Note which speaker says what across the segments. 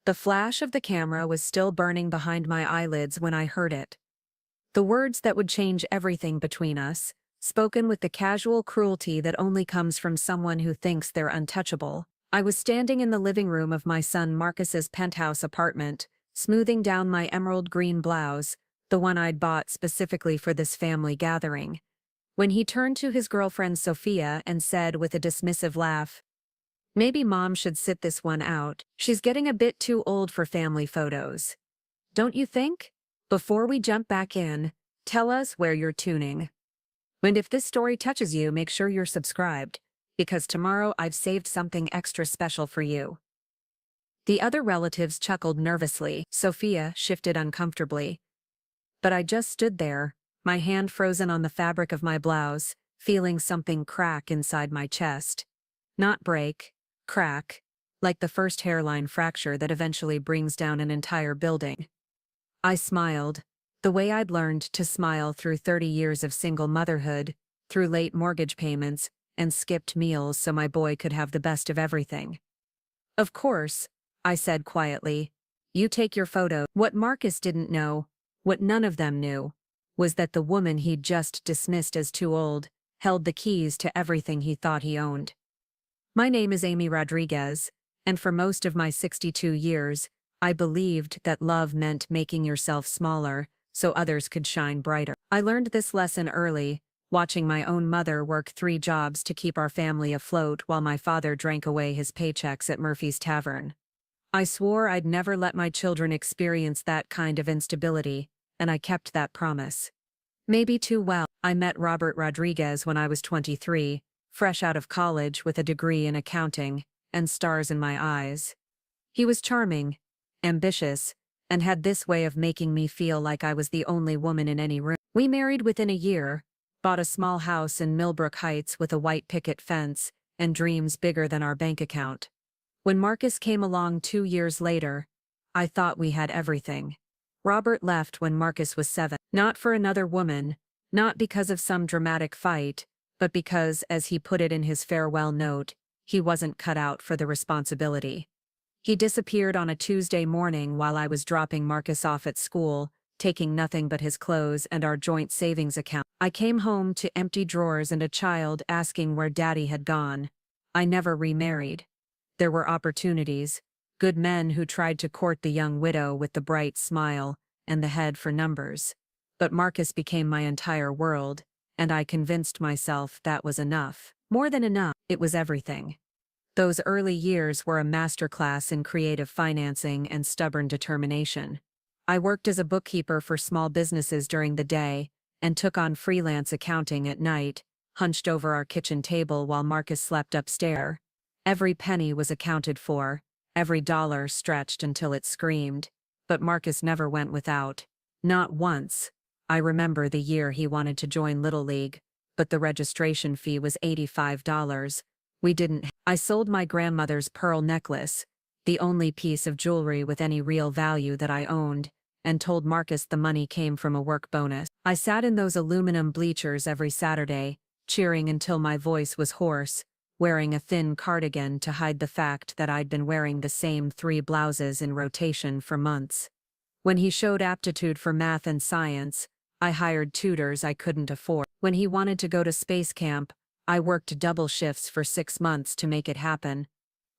Speaker 1: The flash of the camera was still burning behind my eyelids when I heard it. The words that would change everything between us, spoken with the casual cruelty that only comes from someone who thinks they're untouchable. I was standing in the living room of my son Marcus's penthouse apartment, smoothing down my emerald green blouse, the one I'd bought specifically for this family gathering, when he turned to his girlfriend Sophia and said with a dismissive laugh, "Maybe Mom should sit this one out. She's getting a bit too old for family photos. Don't you think?" Before we jump back in, tell us where you're tuning. And if this story touches you, make sure you're subscribed, because tomorrow I've saved something extra special for you. The other relatives chuckled nervously. Sophia shifted uncomfortably. But I just stood there, my hand frozen on the fabric of my blouse, feeling something crack inside my chest. Not break, crack, like the first hairline fracture that eventually brings down an entire building. I smiled, the way I'd learned to smile through 30 years of single motherhood, through late mortgage payments, and skipped meals so my boy could have the best of everything. "Of course," I said quietly. "You take your photo." What Marcus didn't know, what none of them knew, was that the woman he'd just dismissed as too old held the keys to everything he thought he owned. My name is Amy Rodriguez, and for most of my 62 years, I believed that love meant making yourself smaller so others could shine brighter. I learned this lesson early, watching my own mother work 3 jobs to keep our family afloat while my father drank away his paychecks at Murphy's Tavern. I swore I'd never let my children experience that kind of instability, and I kept that promise. Maybe too well. I met Robert Rodriguez when I was 23, fresh out of college with a degree in accounting and stars in my eyes. He was charming, ambitious, and had this way of making me feel like I was the only woman in any room. We married within a year, bought a small house in Millbrook Heights with a white picket fence, and dreams bigger than our bank account. When Marcus came along 2 years later, I thought we had everything. Robert left when Marcus was 7. Not for another woman, not because of some dramatic fight, but because, as he put it in his farewell note, he wasn't cut out for the responsibility. He disappeared on a Tuesday morning while I was dropping Marcus off at school, taking nothing but his clothes and our joint savings account. I came home to empty drawers and a child asking where Daddy had gone. I never remarried. There were opportunities, good men who tried to court the young widow with the bright smile and the head for numbers. But Marcus became my entire world, and I convinced myself that was enough. More than enough, it was everything. Those early years were a masterclass in creative financing and stubborn determination. I worked as a bookkeeper for small businesses during the day and took on freelance accounting at night, hunched over our kitchen table while Marcus slept upstairs. Every penny was accounted for, every dollar stretched until it screamed, but Marcus never went without. Not once. I remember the year he wanted to join Little League, but the registration fee was $85. I sold my grandmother's pearl necklace, the only piece of jewelry with any real value that I owned, and told Marcus the money came from a work bonus. I sat in those aluminum bleachers every Saturday, cheering until my voice was hoarse, wearing a thin cardigan to hide the fact that I'd been wearing the same 3 blouses in rotation for months. When he showed aptitude for math and science, I hired tutors I couldn't afford. When he wanted to go to space camp, I worked double shifts for 6 months to make it happen.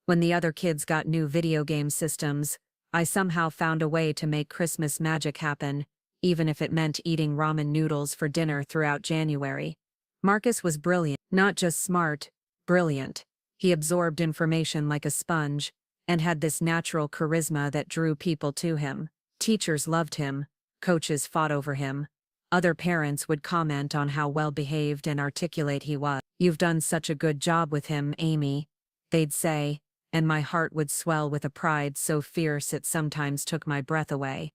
Speaker 1: When the other kids got new video game systems, I somehow found a way to make Christmas magic happen, even if it meant eating ramen noodles for dinner throughout January. Marcus was brilliant, not just smart, brilliant. He absorbed information like a sponge, and had this natural charisma that drew people to him. Teachers loved him, coaches fought over him. Other parents would comment on how well-behaved and articulate he was. "You've done such a good job with him, Amy," they'd say, and my heart would swell with a pride so fierce it sometimes took my breath away.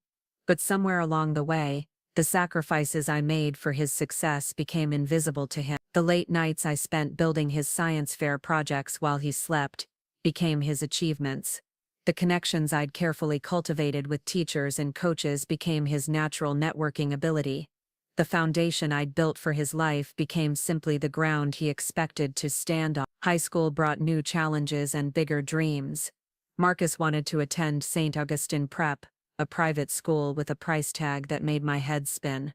Speaker 1: But somewhere along the way, the sacrifices I made for his success became invisible to him. The late nights I spent building his science fair projects while he slept became his achievements. The connections I'd carefully cultivated with teachers and coaches became his natural networking ability. The foundation I'd built for his life became simply the ground he expected to stand on. High school brought new challenges and bigger dreams. Marcus wanted to attend St. Augustine Prep, a private school with a price tag that made my head spin.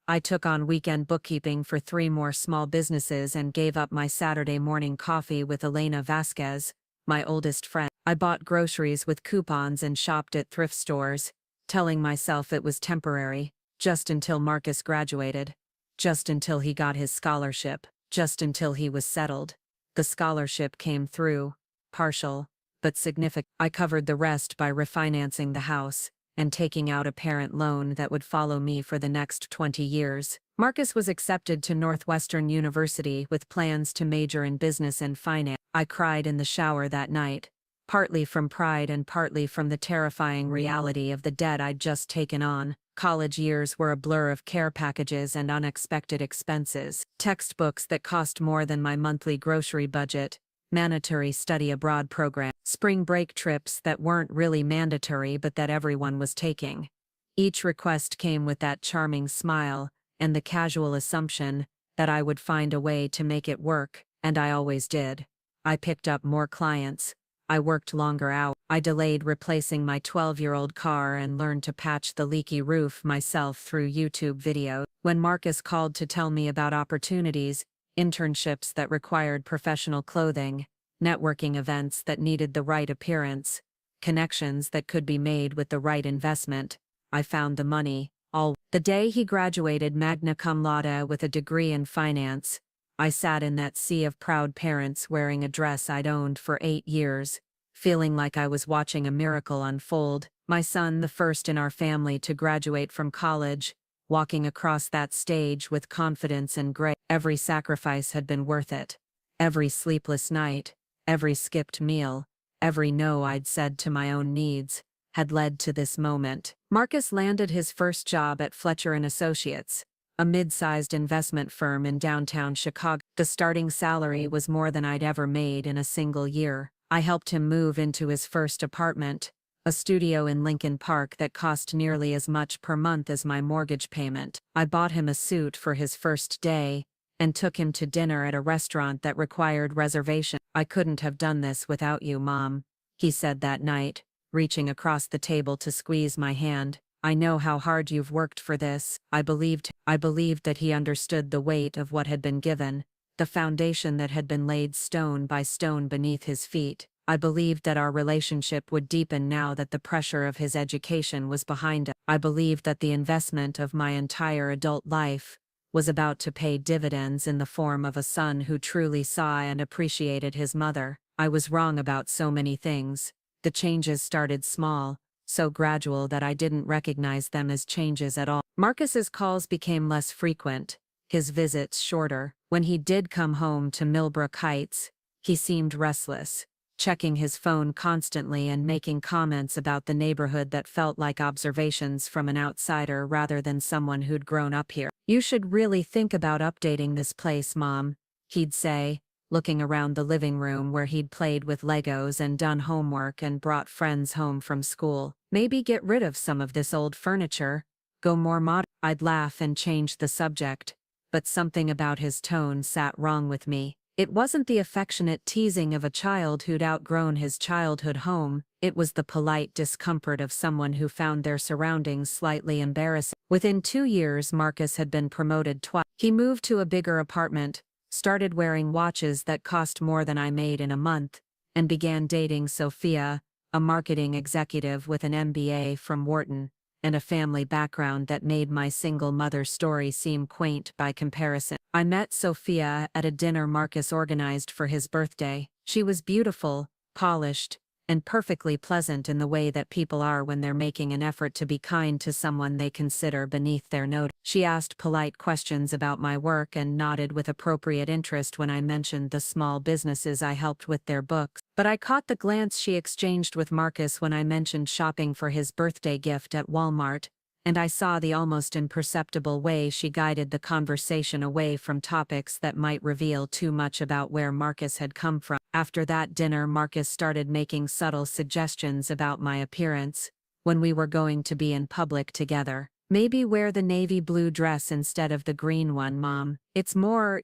Speaker 1: I took on weekend bookkeeping for 3 more small businesses and gave up my Saturday morning coffee with Elena Vasquez, my oldest friend. I bought groceries with coupons and shopped at thrift stores, telling myself it was temporary, just until Marcus graduated, just until he got his scholarship, just until he was settled. The scholarship came through, partial, but significant. I covered the rest by refinancing the house and taking out a parent loan that would follow me for the next 20 years. Marcus was accepted to Northwestern University with plans to major in business and finance. I cried in the shower that night, partly from pride and partly from the terrifying reality of the debt I'd just taken on. College years were a blur of care packages and unexpected expenses, textbooks that cost more than my monthly grocery budget, mandatory study abroad program, spring break trips that weren't really mandatory but that everyone was taking. Each request came with that charming smile and the casual assumption that I would find a way to make it work, and I always did. I picked up more clients. I worked longer hours. I delayed replacing my 12-year-old car and learned to patch the leaky roof myself through YouTube videos. When Marcus called to tell me about opportunities, internships that required professional clothing, networking events that needed the right appearance, connections that could be made with the right investment, I found the money. The day he graduated magna cum laude with a degree in finance, I sat in that sea of proud parents wearing a dress I'd owned for 8 years, feeling like I was watching a miracle unfold. My son, the first in our family to graduate from college, walking across that stage with confidence and grace. Every sacrifice had been worth it. Every sleepless night, every skipped meal, every no I'd said to my own needs, had led to this moment. Marcus landed his first job at Fletcher & Associates, a mid-sized investment firm in downtown Chicago. The starting salary was more than I'd ever made in a single year. I helped him move into his first apartment, a studio in Lincoln Park that cost nearly as much per month as my mortgage payment. I bought him a suit for his first day and took him to dinner at a restaurant that required reservation. "I couldn't have done this without you, Mom," he said that night, reaching across the table to squeeze my hand. "I know how hard you've worked for this." I believed that he understood the weight of what had been given, the foundation that had been laid stone by stone beneath his feet. I believed that our relationship would deepen now that the pressure of his education was behind us. I believed that the investment of my entire adult life was about to pay dividends in the form of a son who truly saw and appreciated his mother. I was wrong about so many things. The changes started small, so gradual that I didn't recognize them as changes at all. Marcus's calls became less frequent, his visits shorter. When he did come home to Millbrook Heights, he seemed restless, checking his phone constantly and making comments about the neighborhood that felt like observations from an outsider rather than someone who'd grown up here. "You should really think about updating this place, Mom," he'd say, looking around the living room where he'd played with Legos and done homework and brought friends home from school. "Maybe get rid of some of this old furniture, go more modern." I'd laugh and change the subject, but something about his tone sat wrong with me. It wasn't the affectionate teasing of a child who'd outgrown his childhood home, it was the polite discomfort of someone who found their surroundings slightly embarrassing. Within 2 years, Marcus had been promoted twice. He moved to a bigger apartment, started wearing watches that cost more than I made in a month, and began dating Sophia, a marketing executive with an MBA from Wharton, and a family background that made my single mother story seem quaint by comparison. I met Sophia at a dinner Marcus organized for his birthday. She was beautiful, polished, and perfectly pleasant in the way that people are when they're making an effort to be kind to someone they consider beneath their notice. She asked polite questions about my work and nodded with appropriate interest when I mentioned the small businesses I helped with their books. But I caught the glance she exchanged with Marcus when I mentioned shopping for his birthday gift at Walmart, and I saw the almost imperceptible way she guided the conversation away from topics that might reveal too much about where Marcus had come from. After that dinner, Marcus started making subtle suggestions about my appearance. When we were going to be in public together, "Maybe wear the navy blue dress instead of the green one, Mom. It's more,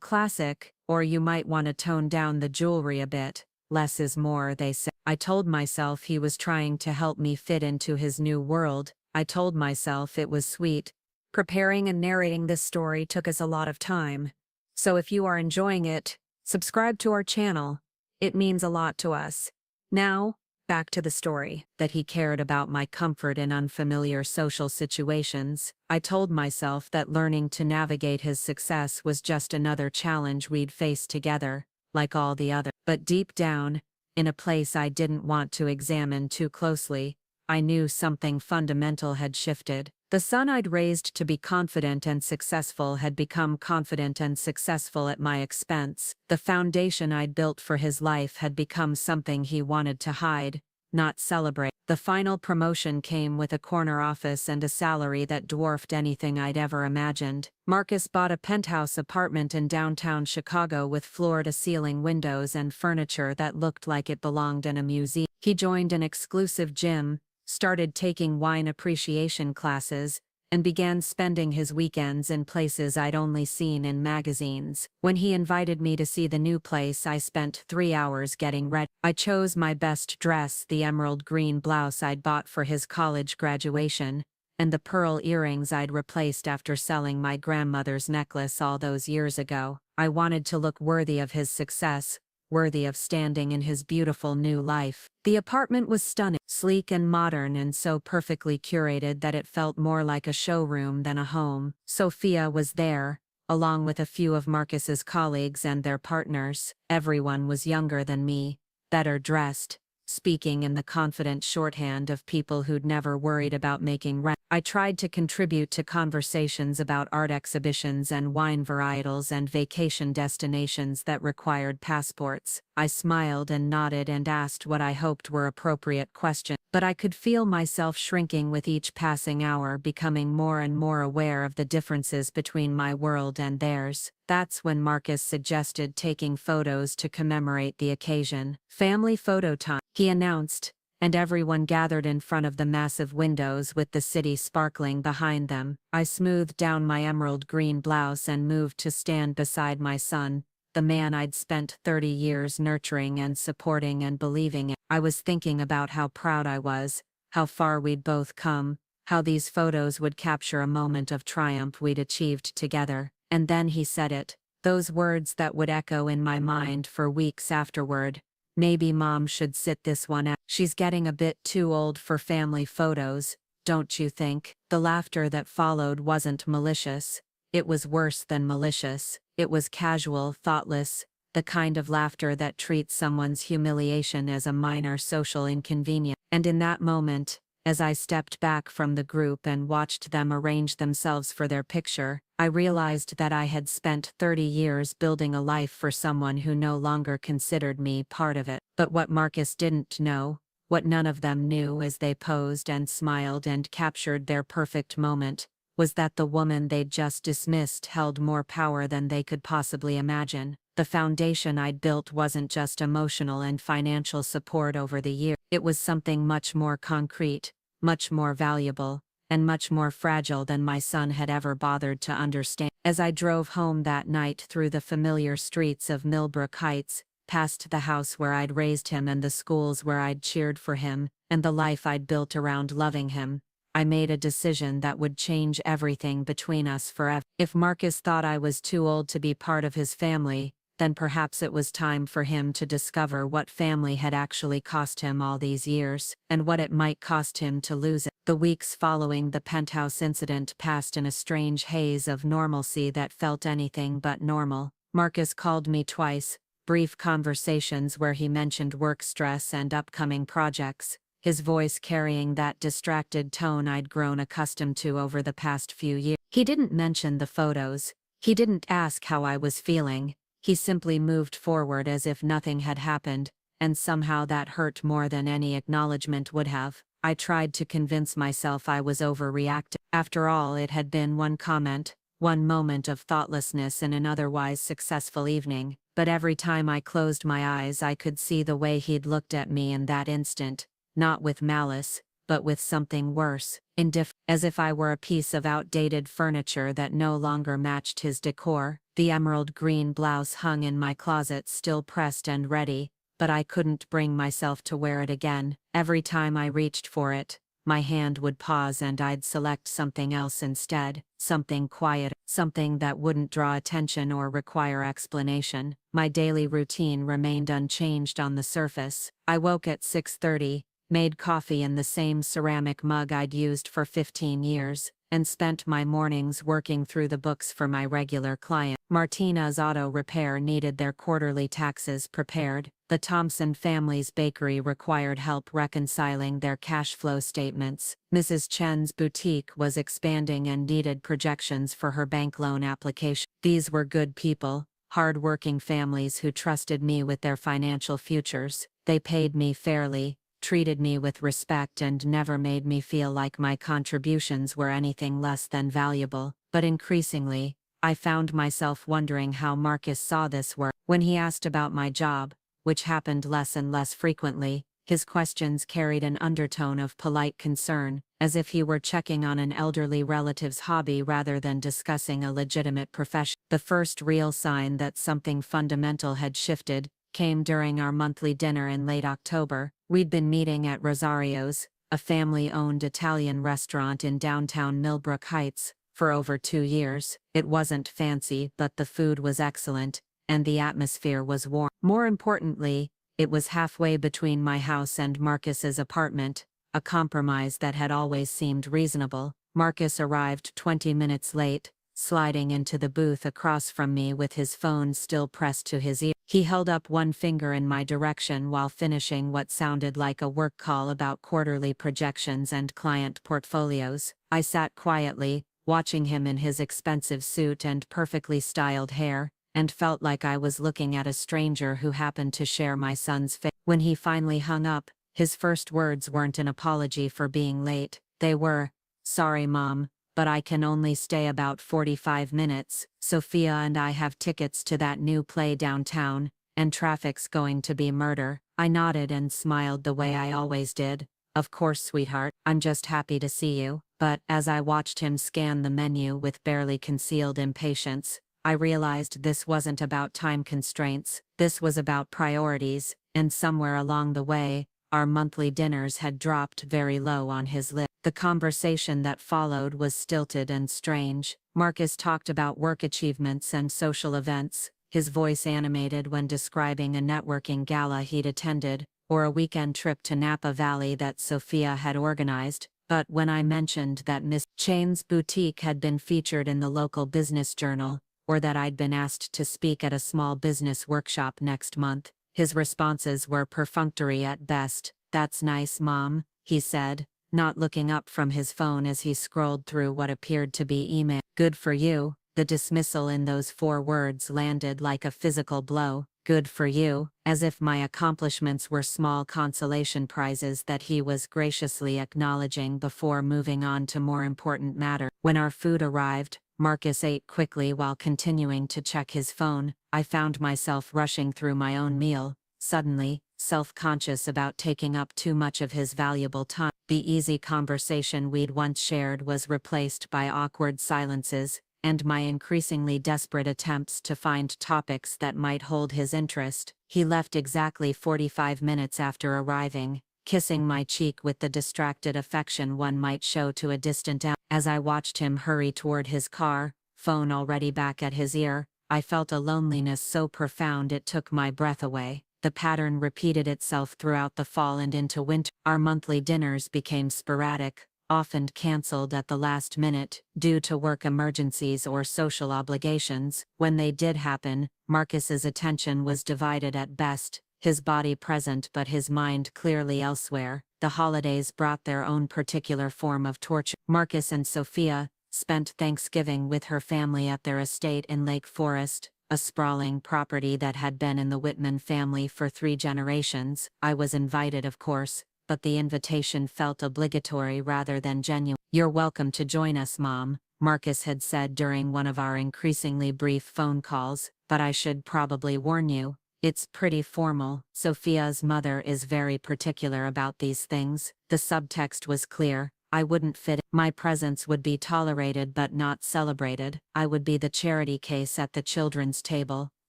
Speaker 1: classic, or you might want to tone down the jewelry a bit. Less is more, they say. I told myself he was trying to help me fit into his new world. I told myself it was sweet. Preparing and narrating this story took us a lot of time. So if you are enjoying it, subscribe to our channel. It means a lot to us. Now, back to the story. That he cared about my comfort in unfamiliar social situations. I told myself that learning to navigate his success was just another challenge we'd face together, like all the other. But deep down, in a place I didn't want to examine too closely, I knew something fundamental had shifted. The son I'd raised to be confident and successful had become confident and successful at my expense. The foundation I'd built for his life had become something he wanted to hide, not celebrate. The final promotion came with a corner office and a salary that dwarfed anything I'd ever imagined. Marcus bought a penthouse apartment in downtown Chicago with floor-to-ceiling windows and furniture that looked like it belonged in a museum. He joined an exclusive gym, started taking wine appreciation classes, and began spending his weekends in places I'd only seen in magazines. When he invited me to see the new place, I spent 3 hours getting ready. I chose my best dress, the emerald green blouse I'd bought for his college graduation, and the pearl earrings I'd replaced after selling my grandmother's necklace all those years ago. I wanted to look worthy of his success, worthy of standing in his beautiful new life. The apartment was stunning, sleek and modern, and so perfectly curated that it felt more like a showroom than a home. Sophia was there, along with a few of Marcus's colleagues and their partners. Everyone was younger than me, better dressed, speaking in the confident shorthand of people who'd never worried about making rent. I tried to contribute to conversations about art exhibitions and wine varietals and vacation destinations that required passports. I smiled and nodded and asked what I hoped were appropriate questions, but I could feel myself shrinking with each passing hour, becoming more and more aware of the differences between my world and theirs. That's when Marcus suggested taking photos to commemorate the occasion. Family photo time, he announced, and everyone gathered in front of the massive windows with the city sparkling behind them. I smoothed down my emerald green blouse and moved to stand beside my son, the man I'd spent 30 years nurturing and supporting and believing in. I was thinking about how proud I was, how far we'd both come, how these photos would capture a moment of triumph we'd achieved together. And then he said it, those words that would echo in my mind for weeks afterward. Maybe Mom should sit this one out. She's getting a bit too old for family photos, don't you think? The laughter that followed wasn't malicious. It was worse than malicious. It was casual, thoughtless, the kind of laughter that treats someone's humiliation as a minor social inconvenience. And in that moment, as I stepped back from the group and watched them arrange themselves for their picture, I realized that I had spent 30 years building a life for someone who no longer considered me part of it. But what Marcus didn't know, what none of them knew as they posed and smiled and captured their perfect moment, was that the woman they'd just dismissed held more power than they could possibly imagine. The foundation I'd built wasn't just emotional and financial support over the years. It was something much more concrete, much more valuable, and much more fragile than my son had ever bothered to understand. As I drove home that night through the familiar streets of Millbrook Heights, past the house where I'd raised him and the schools where I'd cheered for him, and the life I'd built around loving him, I made a decision that would change everything between us forever. If Marcus thought I was too old to be part of his family, then perhaps it was time for him to discover what family had actually cost him all these years, and what it might cost him to lose it. The weeks following the penthouse incident passed in a strange haze of normalcy that felt anything but normal. Marcus called me twice, brief conversations where he mentioned work stress and upcoming projects, his voice carrying that distracted tone I'd grown accustomed to over the past few years. He didn't mention the photos. He didn't ask how I was feeling. He simply moved forward as if nothing had happened, and somehow that hurt more than any acknowledgement would have. I tried to convince myself I was overreacting. After all, it had been one comment, one moment of thoughtlessness in an otherwise successful evening, but every time I closed my eyes I could see the way he'd looked at me in that instant, not with malice, but with something worse, indifferent, as if I were a piece of outdated furniture that no longer matched his decor. The emerald green blouse hung in my closet still pressed and ready, but I couldn't bring myself to wear it again. Every time I reached for it, my hand would pause and I'd select something else instead, something quiet, something that wouldn't draw attention or require explanation. My daily routine remained unchanged on the surface. I woke at 6:30, made coffee in the same ceramic mug I'd used for 15 years, and spent my mornings working through the books for my regular client. Martina's auto repair needed their quarterly taxes prepared. The Thompson family's bakery required help reconciling their cash flow statements. Mrs. Chen's boutique was expanding and needed projections for her bank loan application. These were good people, hard-working families who trusted me with their financial futures. They paid me fairly, treated me with respect, and never made me feel like my contributions were anything less than valuable. But increasingly, I found myself wondering how Marcus saw this work. When he asked about my job, which happened less and less frequently, his questions carried an undertone of polite concern, as if he were checking on an elderly relative's hobby rather than discussing a legitimate profession. The first real sign that something fundamental had shifted came during our monthly dinner in late October. We'd been meeting at Rosario's, a family-owned Italian restaurant in downtown Millbrook Heights, for over 2 years. It wasn't fancy, but the food was excellent, and the atmosphere was warm. More importantly, it was halfway between my house and Marcus's apartment, a compromise that had always seemed reasonable. Marcus arrived 20 minutes late, sliding into the booth across from me with his phone still pressed to his ear. He held up one finger in my direction while finishing what sounded like a work call about quarterly projections and client portfolios. I sat quietly, watching him in his expensive suit and perfectly styled hair, and felt like I was looking at a stranger who happened to share my son's faith. When he finally hung up, his first words weren't an apology for being late. They were, "Sorry, Mom, but I can only stay about 45 minutes. Sophia and I have tickets to that new play downtown, and traffic's going to be murder." I nodded and smiled the way I always did. "Of course, sweetheart, I'm just happy to see you." But as I watched him scan the menu with barely concealed impatience, I realized this wasn't about time constraints. This was about priorities, and somewhere along the way, our monthly dinners had dropped very low on his list. The conversation that followed was stilted and strange. Marcus talked about work achievements and social events, his voice animated when describing a networking gala he'd attended, or a weekend trip to Napa Valley that Sophia had organized. But when I mentioned that Miss Chen's boutique had been featured in the local business journal, or that I'd been asked to speak at a small business workshop next month, his responses were perfunctory at best. "That's nice, Mom," he said, not looking up from his phone as he scrolled through what appeared to be email. "Good for you." The dismissal in those 4 words landed like a physical blow. "Good for you," as if my accomplishments were small consolation prizes that he was graciously acknowledging before moving on to more important matters. When our food arrived, Marcus ate quickly while continuing to check his phone. I found myself rushing through my own meal, suddenly, self-conscious about taking up too much of his valuable time. The easy conversation we'd once shared was replaced by awkward silences, and my increasingly desperate attempts to find topics that might hold his interest. He left exactly 45 minutes after arriving, kissing my cheek with the distracted affection one might show to a distant elf. As I watched him hurry toward his car, phone already back at his ear, I felt a loneliness so profound it took my breath away. The pattern repeated itself throughout the fall and into winter. Our monthly dinners became sporadic, often canceled at the last minute, due to work emergencies or social obligations. When they did happen, Marcus's attention was divided at best, his body present but his mind clearly elsewhere. The holidays brought their own particular form of torture. Marcus and Sophia spent Thanksgiving with her family at their estate in Lake Forest, a sprawling property that had been in the Whitman family for 3 generations. I was invited, of course, but the invitation felt obligatory rather than genuine. "You're welcome to join us, Mom," Marcus had said during one of our increasingly brief phone calls, "but I should probably warn you, it's pretty formal. Sophia's mother is very particular about these things." The subtext was clear. I wouldn't fit. My presence would be tolerated but not celebrated. I would be the charity case at the children's table,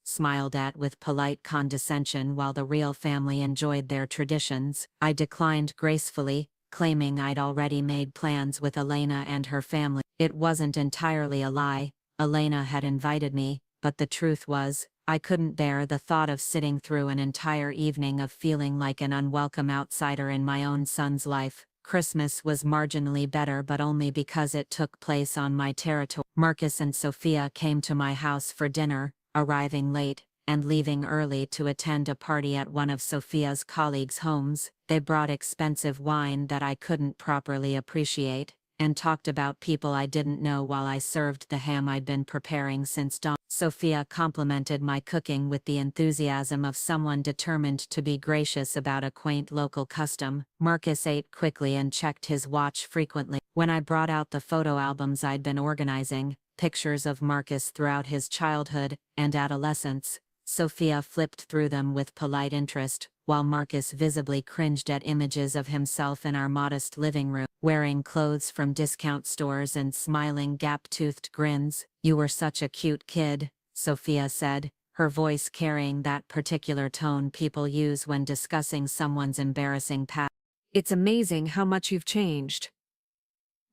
Speaker 1: smiled at with polite condescension while the real family enjoyed their traditions. I declined gracefully, claiming I'd already made plans with Elena and her family. It wasn't entirely a lie. Elena had invited me, but the truth was, I couldn't bear the thought of sitting through an entire evening of feeling like an unwelcome outsider in my own son's life. Christmas was marginally better, but only because it took place on my territory. Marcus and Sophia came to my house for dinner, arriving late and leaving early to attend a party at one of Sophia's colleagues' homes. They brought expensive wine that I couldn't properly appreciate, and talked about people I didn't know while I served the ham I'd been preparing since dawn. Sophia complimented my cooking with the enthusiasm of someone determined to be gracious about a quaint local custom. Marcus ate quickly and checked his watch frequently. When I brought out the photo albums I'd been organizing, pictures of Marcus throughout his childhood and adolescence, Sophia flipped through them with polite interest, while Marcus visibly cringed at images of himself in our modest living room, wearing clothes from discount stores and smiling gap-toothed grins. "You were such a cute kid," Sophia said, her voice carrying that particular tone people use when discussing someone's embarrassing past. "It's amazing how much you've changed."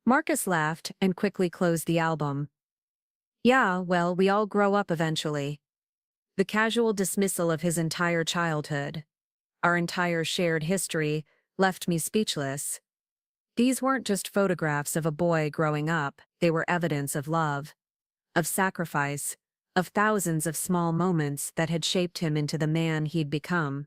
Speaker 1: Marcus laughed and quickly closed the album. "Yeah, well, we all grow up eventually." The casual dismissal of his entire childhood, our entire shared history, left me speechless. These weren't just photographs of a boy growing up, they were evidence of love, of sacrifice, of thousands of small moments that had shaped him into the man he'd become.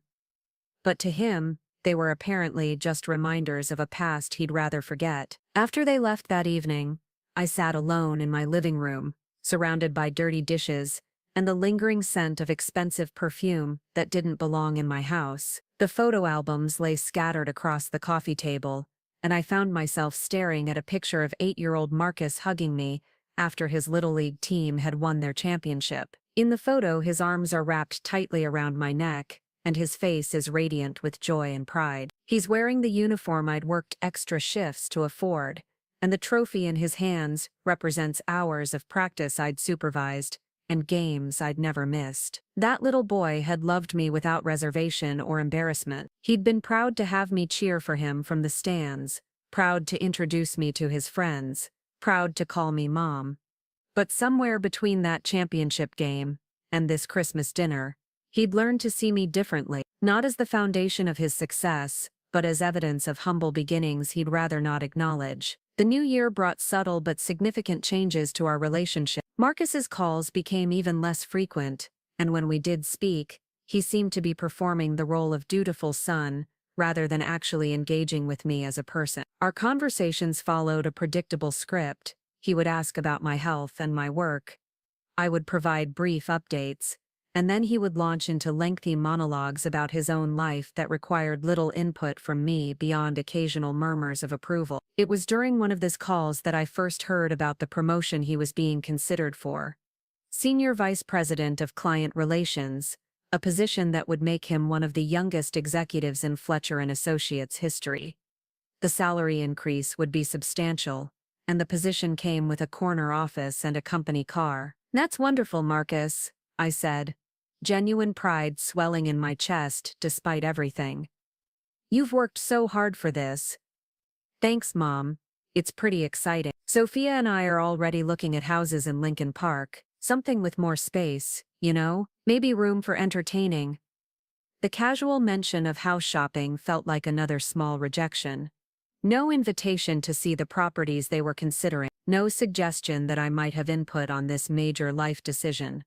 Speaker 1: But to him, they were apparently just reminders of a past he'd rather forget. After they left that evening, I sat alone in my living room, surrounded by dirty dishes and the lingering scent of expensive perfume that didn't belong in my house. The photo albums lay scattered across the coffee table, and I found myself staring at a picture of 8-year-old Marcus hugging me after his Little League team had won their championship. In the photo, his arms are wrapped tightly around my neck, and his face is radiant with joy and pride. He's wearing the uniform I'd worked extra shifts to afford, and the trophy in his hands represents hours of practice I'd supervised and games I'd never missed. That little boy had loved me without reservation or embarrassment. He'd been proud to have me cheer for him from the stands, proud to introduce me to his friends, proud to call me Mom. But somewhere between that championship game and this Christmas dinner, he'd learned to see me differently, not as the foundation of his success, but as evidence of humble beginnings he'd rather not acknowledge. The new year brought subtle but significant changes to our relationship. Marcus's calls became even less frequent, and when we did speak, he seemed to be performing the role of dutiful son, rather than actually engaging with me as a person. Our conversations followed a predictable script. He would ask about my health and my work. I would provide brief updates, and then he would launch into lengthy monologues about his own life that required little input from me beyond occasional murmurs of approval. It was during one of these calls that I first heard about the promotion he was being considered for. Senior Vice President of Client Relations, a position that would make him one of the youngest executives in Fletcher & Associates history. The salary increase would be substantial, and the position came with a corner office and a company car. "That's wonderful, Marcus," I said, genuine pride swelling in my chest despite everything. "You've worked so hard for this." "Thanks, Mom. It's pretty exciting." Sophia and I are already looking at houses in Lincoln Park, something with more space, you know, maybe room for entertaining. The casual mention of house shopping felt like another small rejection. No invitation to see the properties they were considering, no suggestion that I might have input on this major life decision.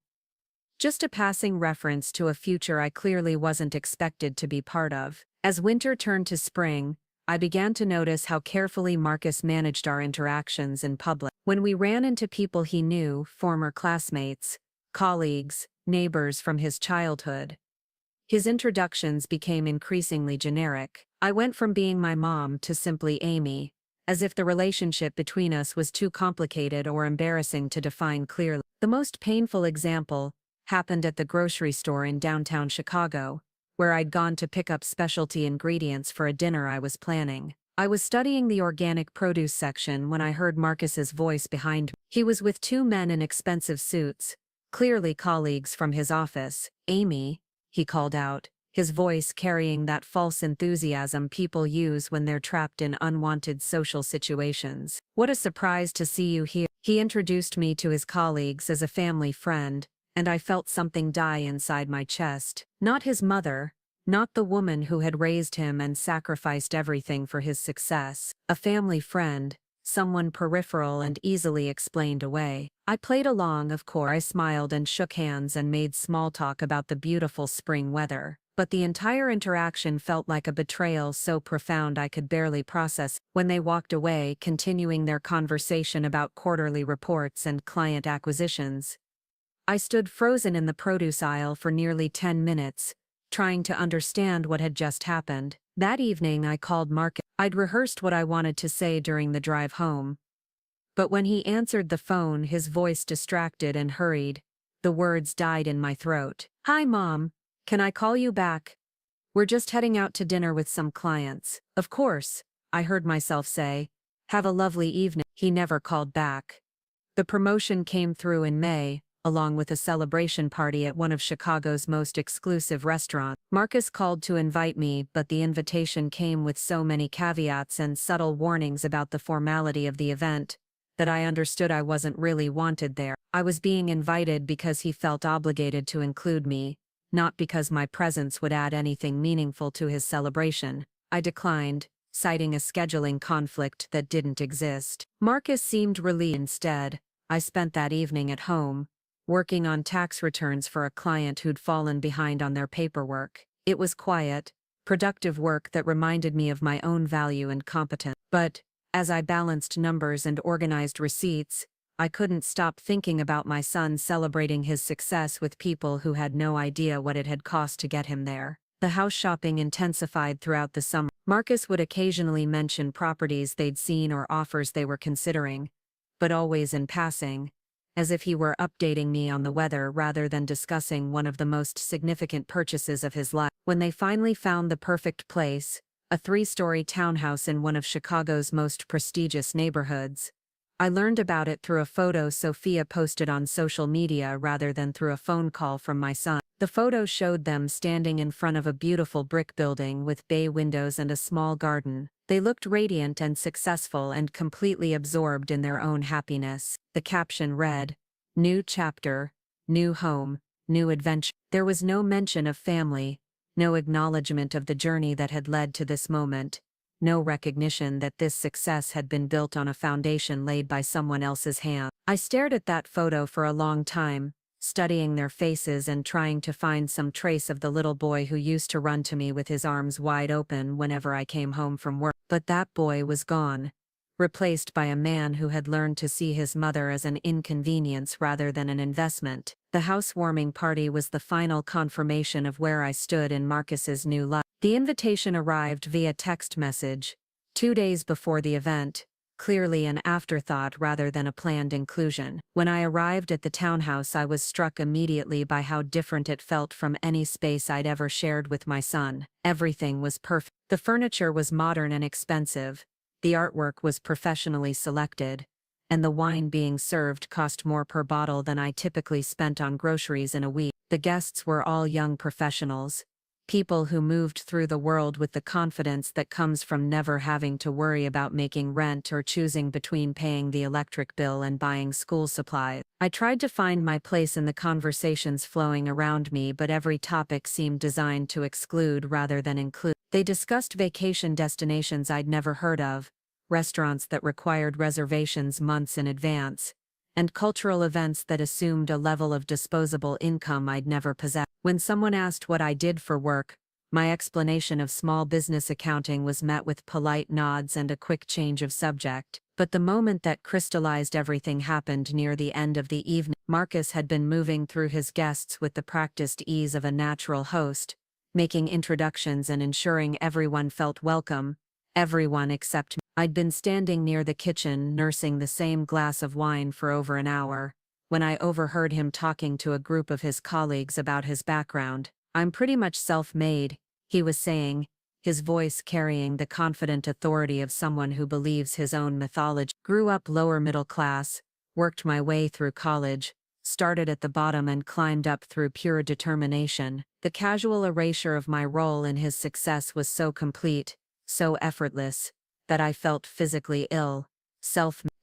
Speaker 1: Just a passing reference to a future I clearly wasn't expected to be part of. As winter turned to spring, I began to notice how carefully Marcus managed our interactions in public. When we ran into people he knew, former classmates, colleagues, neighbors from his childhood, his introductions became increasingly generic. I went from being my mom to simply Amy, as if the relationship between us was too complicated or embarrassing to define clearly. The most painful example happened at the grocery store in downtown Chicago, where I'd gone to pick up specialty ingredients for a dinner I was planning. I was studying the organic produce section when I heard Marcus's voice behind me. He was with two men in expensive suits, clearly colleagues from his office. "Amy," he called out, his voice carrying that false enthusiasm people use when they're trapped in unwanted social situations. "What a surprise to see you here." He introduced me to his colleagues as a family friend, and I felt something die inside my chest. Not his mother, not the woman who had raised him and sacrificed everything for his success. A family friend, someone peripheral and easily explained away. I played along, of course. I smiled and shook hands and made small talk about the beautiful spring weather. But the entire interaction felt like a betrayal so profound I could barely process. When they walked away, continuing their conversation about quarterly reports and client acquisitions, I stood frozen in the produce aisle for nearly 10 minutes, trying to understand what had just happened. That evening I called Marcus. I'd rehearsed what I wanted to say during the drive home. But when he answered the phone, his voice distracted and hurried. The words died in my throat. "Hi, Mom. Can I call you back? We're just heading out to dinner with some clients." "Of course," I heard myself say. "Have a lovely evening." He never called back. The promotion came through in May, along with a celebration party at one of Chicago's most exclusive restaurants. Marcus called to invite me, but the invitation came with so many caveats and subtle warnings about the formality of the event that I understood I wasn't really wanted there. I was being invited because he felt obligated to include me, not because my presence would add anything meaningful to his celebration. I declined, citing a scheduling conflict that didn't exist. Marcus seemed relieved. Instead, I spent that evening at home, working on tax returns for a client who'd fallen behind on their paperwork. It was quiet, productive work that reminded me of my own value and competence. But, as I balanced numbers and organized receipts, I couldn't stop thinking about my son celebrating his success with people who had no idea what it had cost to get him there. The house shopping intensified throughout the summer. Marcus would occasionally mention properties they'd seen or offers they were considering, but always in passing, as if he were updating me on the weather rather than discussing one of the most significant purchases of his life. When they finally found the perfect place, a 3-story townhouse in one of Chicago's most prestigious neighborhoods, I learned about it through a photo Sophia posted on social media rather than through a phone call from my son. The photo showed them standing in front of a beautiful brick building with bay windows and a small garden. They looked radiant and successful and completely absorbed in their own happiness. The caption read, "New chapter, new home, new adventure." There was no mention of family, no acknowledgement of the journey that had led to this moment, no recognition that this success had been built on a foundation laid by someone else's hand. I stared at that photo for a long time, studying their faces and trying to find some trace of the little boy who used to run to me with his arms wide open whenever I came home from work. But that boy was gone, replaced by a man who had learned to see his mother as an inconvenience rather than an investment. The housewarming party was the final confirmation of where I stood in Marcus's new life. The invitation arrived via text message, 2 days before the event, clearly an afterthought rather than a planned inclusion. When I arrived at the townhouse, I was struck immediately by how different it felt from any space I'd ever shared with my son. Everything was perfect. The furniture was modern and expensive, the artwork was professionally selected, and the wine being served cost more per bottle than I typically spent on groceries in a week. The guests were all young professionals, people who moved through the world with the confidence that comes from never having to worry about making rent or choosing between paying the electric bill and buying school supplies. I tried to find my place in the conversations flowing around me, but every topic seemed designed to exclude rather than include. They discussed vacation destinations I'd never heard of, restaurants that required reservations months in advance, and cultural events that assumed a level of disposable income I'd never possessed. When someone asked what I did for work, my explanation of small business accounting was met with polite nods and a quick change of subject. But the moment that crystallized everything happened near the end of the evening. Marcus had been moving through his guests with the practiced ease of a natural host, making introductions and ensuring everyone felt welcome, everyone except me. I'd been standing near the kitchen nursing the same glass of wine for over an hour, when I overheard him talking to a group of his colleagues about his background. "I'm pretty much self-made," he was saying, his voice carrying the confident authority of someone who believes his own mythology. "Grew up lower middle class, worked my way through college, started at the bottom and climbed up through pure determination. The casual erasure of my role in his success was so complete, so effortless, that I felt physically ill,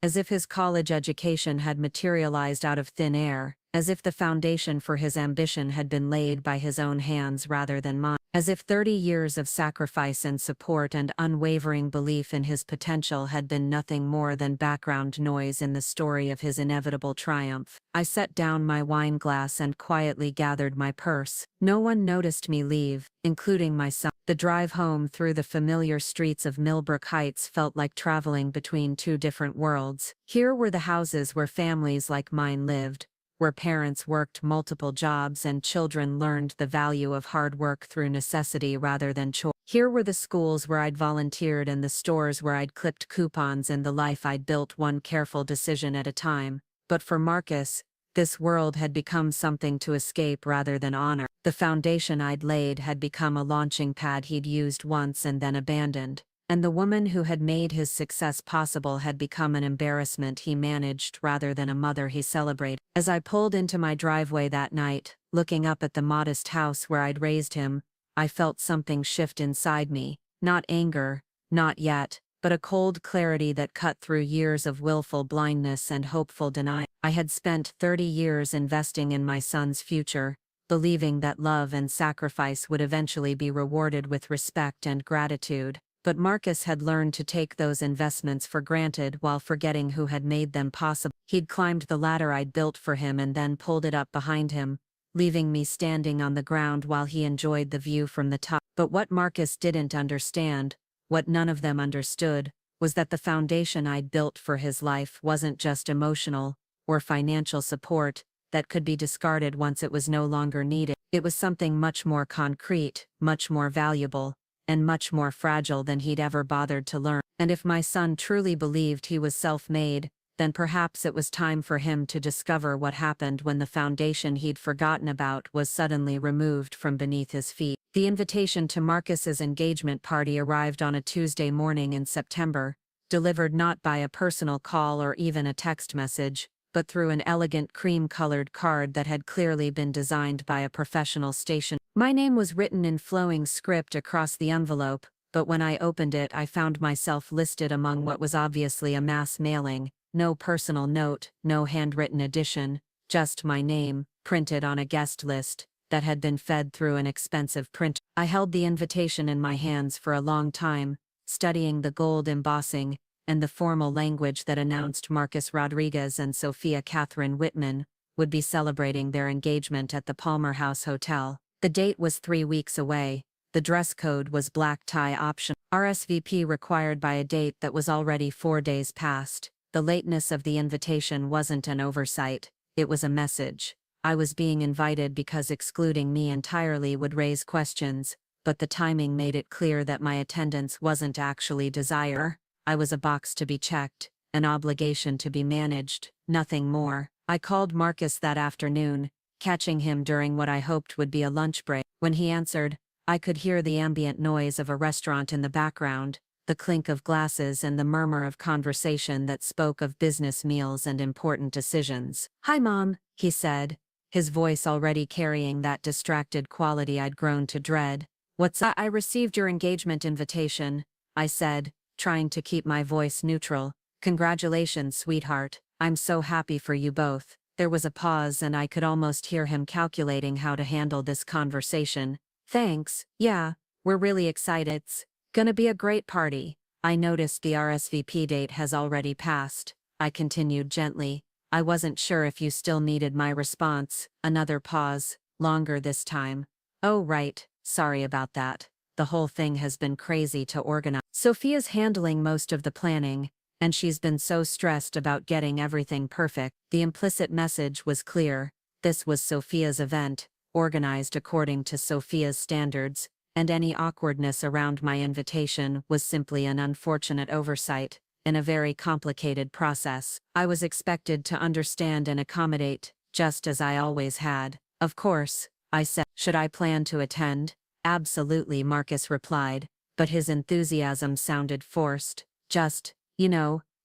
Speaker 1: as if his college education had materialized out of thin air, as if the foundation for his ambition had been laid by his own hands rather than mine, as if 30 years of sacrifice and support and unwavering belief in his potential had been nothing more than background noise in the story of his inevitable triumph. I set down my wine glass and quietly gathered my purse. No one noticed me leave, including my son. The drive home through the familiar streets of Millbrook Heights felt like traveling between two different worlds. Here were the houses where families like mine lived, where parents worked multiple jobs and children learned the value of hard work through necessity rather than choice. Here were the schools where I'd volunteered and the stores where I'd clipped coupons and the life I'd built one careful decision at a time. But for Marcus, this world had become something to escape rather than honor. The foundation I'd laid had become a launching pad he'd used once and then abandoned. And the woman who had made his success possible had become an embarrassment he managed rather than a mother he celebrated. As I pulled into my driveway that night, looking up at the modest house where I'd raised him, I felt something shift inside me. Not anger, not yet, but a cold clarity that cut through years of willful blindness and hopeful denial. I had spent 30 years investing in my son's future, believing that love and sacrifice would eventually be rewarded with respect and gratitude. But Marcus had learned to take those investments for granted while forgetting who had made them possible. He'd climbed the ladder I'd built for him and then pulled it up behind him, leaving me standing on the ground while he enjoyed the view from the top. But what Marcus didn't understand, what none of them understood, was that the foundation I'd built for his life wasn't just emotional or financial support that could be discarded once it was no longer needed. It was something much more concrete, much more valuable, and much more fragile than he'd ever bothered to learn. And if my son truly believed he was self-made, then perhaps it was time for him to discover what happened when the foundation he'd forgotten about was suddenly removed from beneath his feet. The invitation to Marcus's engagement party arrived on a Tuesday morning in September, delivered not by a personal call or even a text message, but through an elegant cream-colored card that had clearly been designed by a professional station. My name was written in flowing script across the envelope, but when I opened it I found myself listed among what was obviously a mass mailing. No personal note, no handwritten addition, just my name, printed on a guest list that had been fed through an expensive printer. I held the invitation in my hands for a long time, studying the gold embossing and the formal language that announced Marcus Rodriguez and Sophia Catherine Whitman would be celebrating their engagement at the Palmer House Hotel. The date was 3 weeks away. The dress code was black tie option. RSVP required by a date that was already 4 days past. The lateness of the invitation wasn't an oversight, it was a message. I was being invited because excluding me entirely would raise questions, but the timing made it clear that my attendance wasn't actually desire. I was a box to be checked, an obligation to be managed, nothing more. I called Marcus that afternoon, catching him during what I hoped would be a lunch break. When he answered, I could hear the ambient noise of a restaurant in the background, the clink of glasses and the murmur of conversation that spoke of business meals and important decisions. "Hi, Mom," he said, his voice already carrying that distracted quality I'd grown to dread. "What's up?" "I received your engagement invitation," I said, trying to keep my voice neutral. "Congratulations, sweetheart. I'm so happy for you both." There was a pause and I could almost hear him calculating how to handle this conversation. "Thanks, yeah, we're really excited. It's gonna be a great party." "I noticed the RSVP date has already passed," I continued gently. "I wasn't sure if you still needed my response." Another pause, longer this time. "Oh right, sorry about that. The whole thing has been crazy to organize. Sophia's handling most of the planning, and she's been so stressed about getting everything perfect." The implicit message was clear. This was Sophia's event, organized according to Sophia's standards, and any awkwardness around my invitation was simply an unfortunate oversight in a very complicated process. I was expected to understand and accommodate, just as I always had. "Of course," I said. "Should I plan to attend?" "Absolutely," Marcus replied, but his enthusiasm sounded forced. "Just,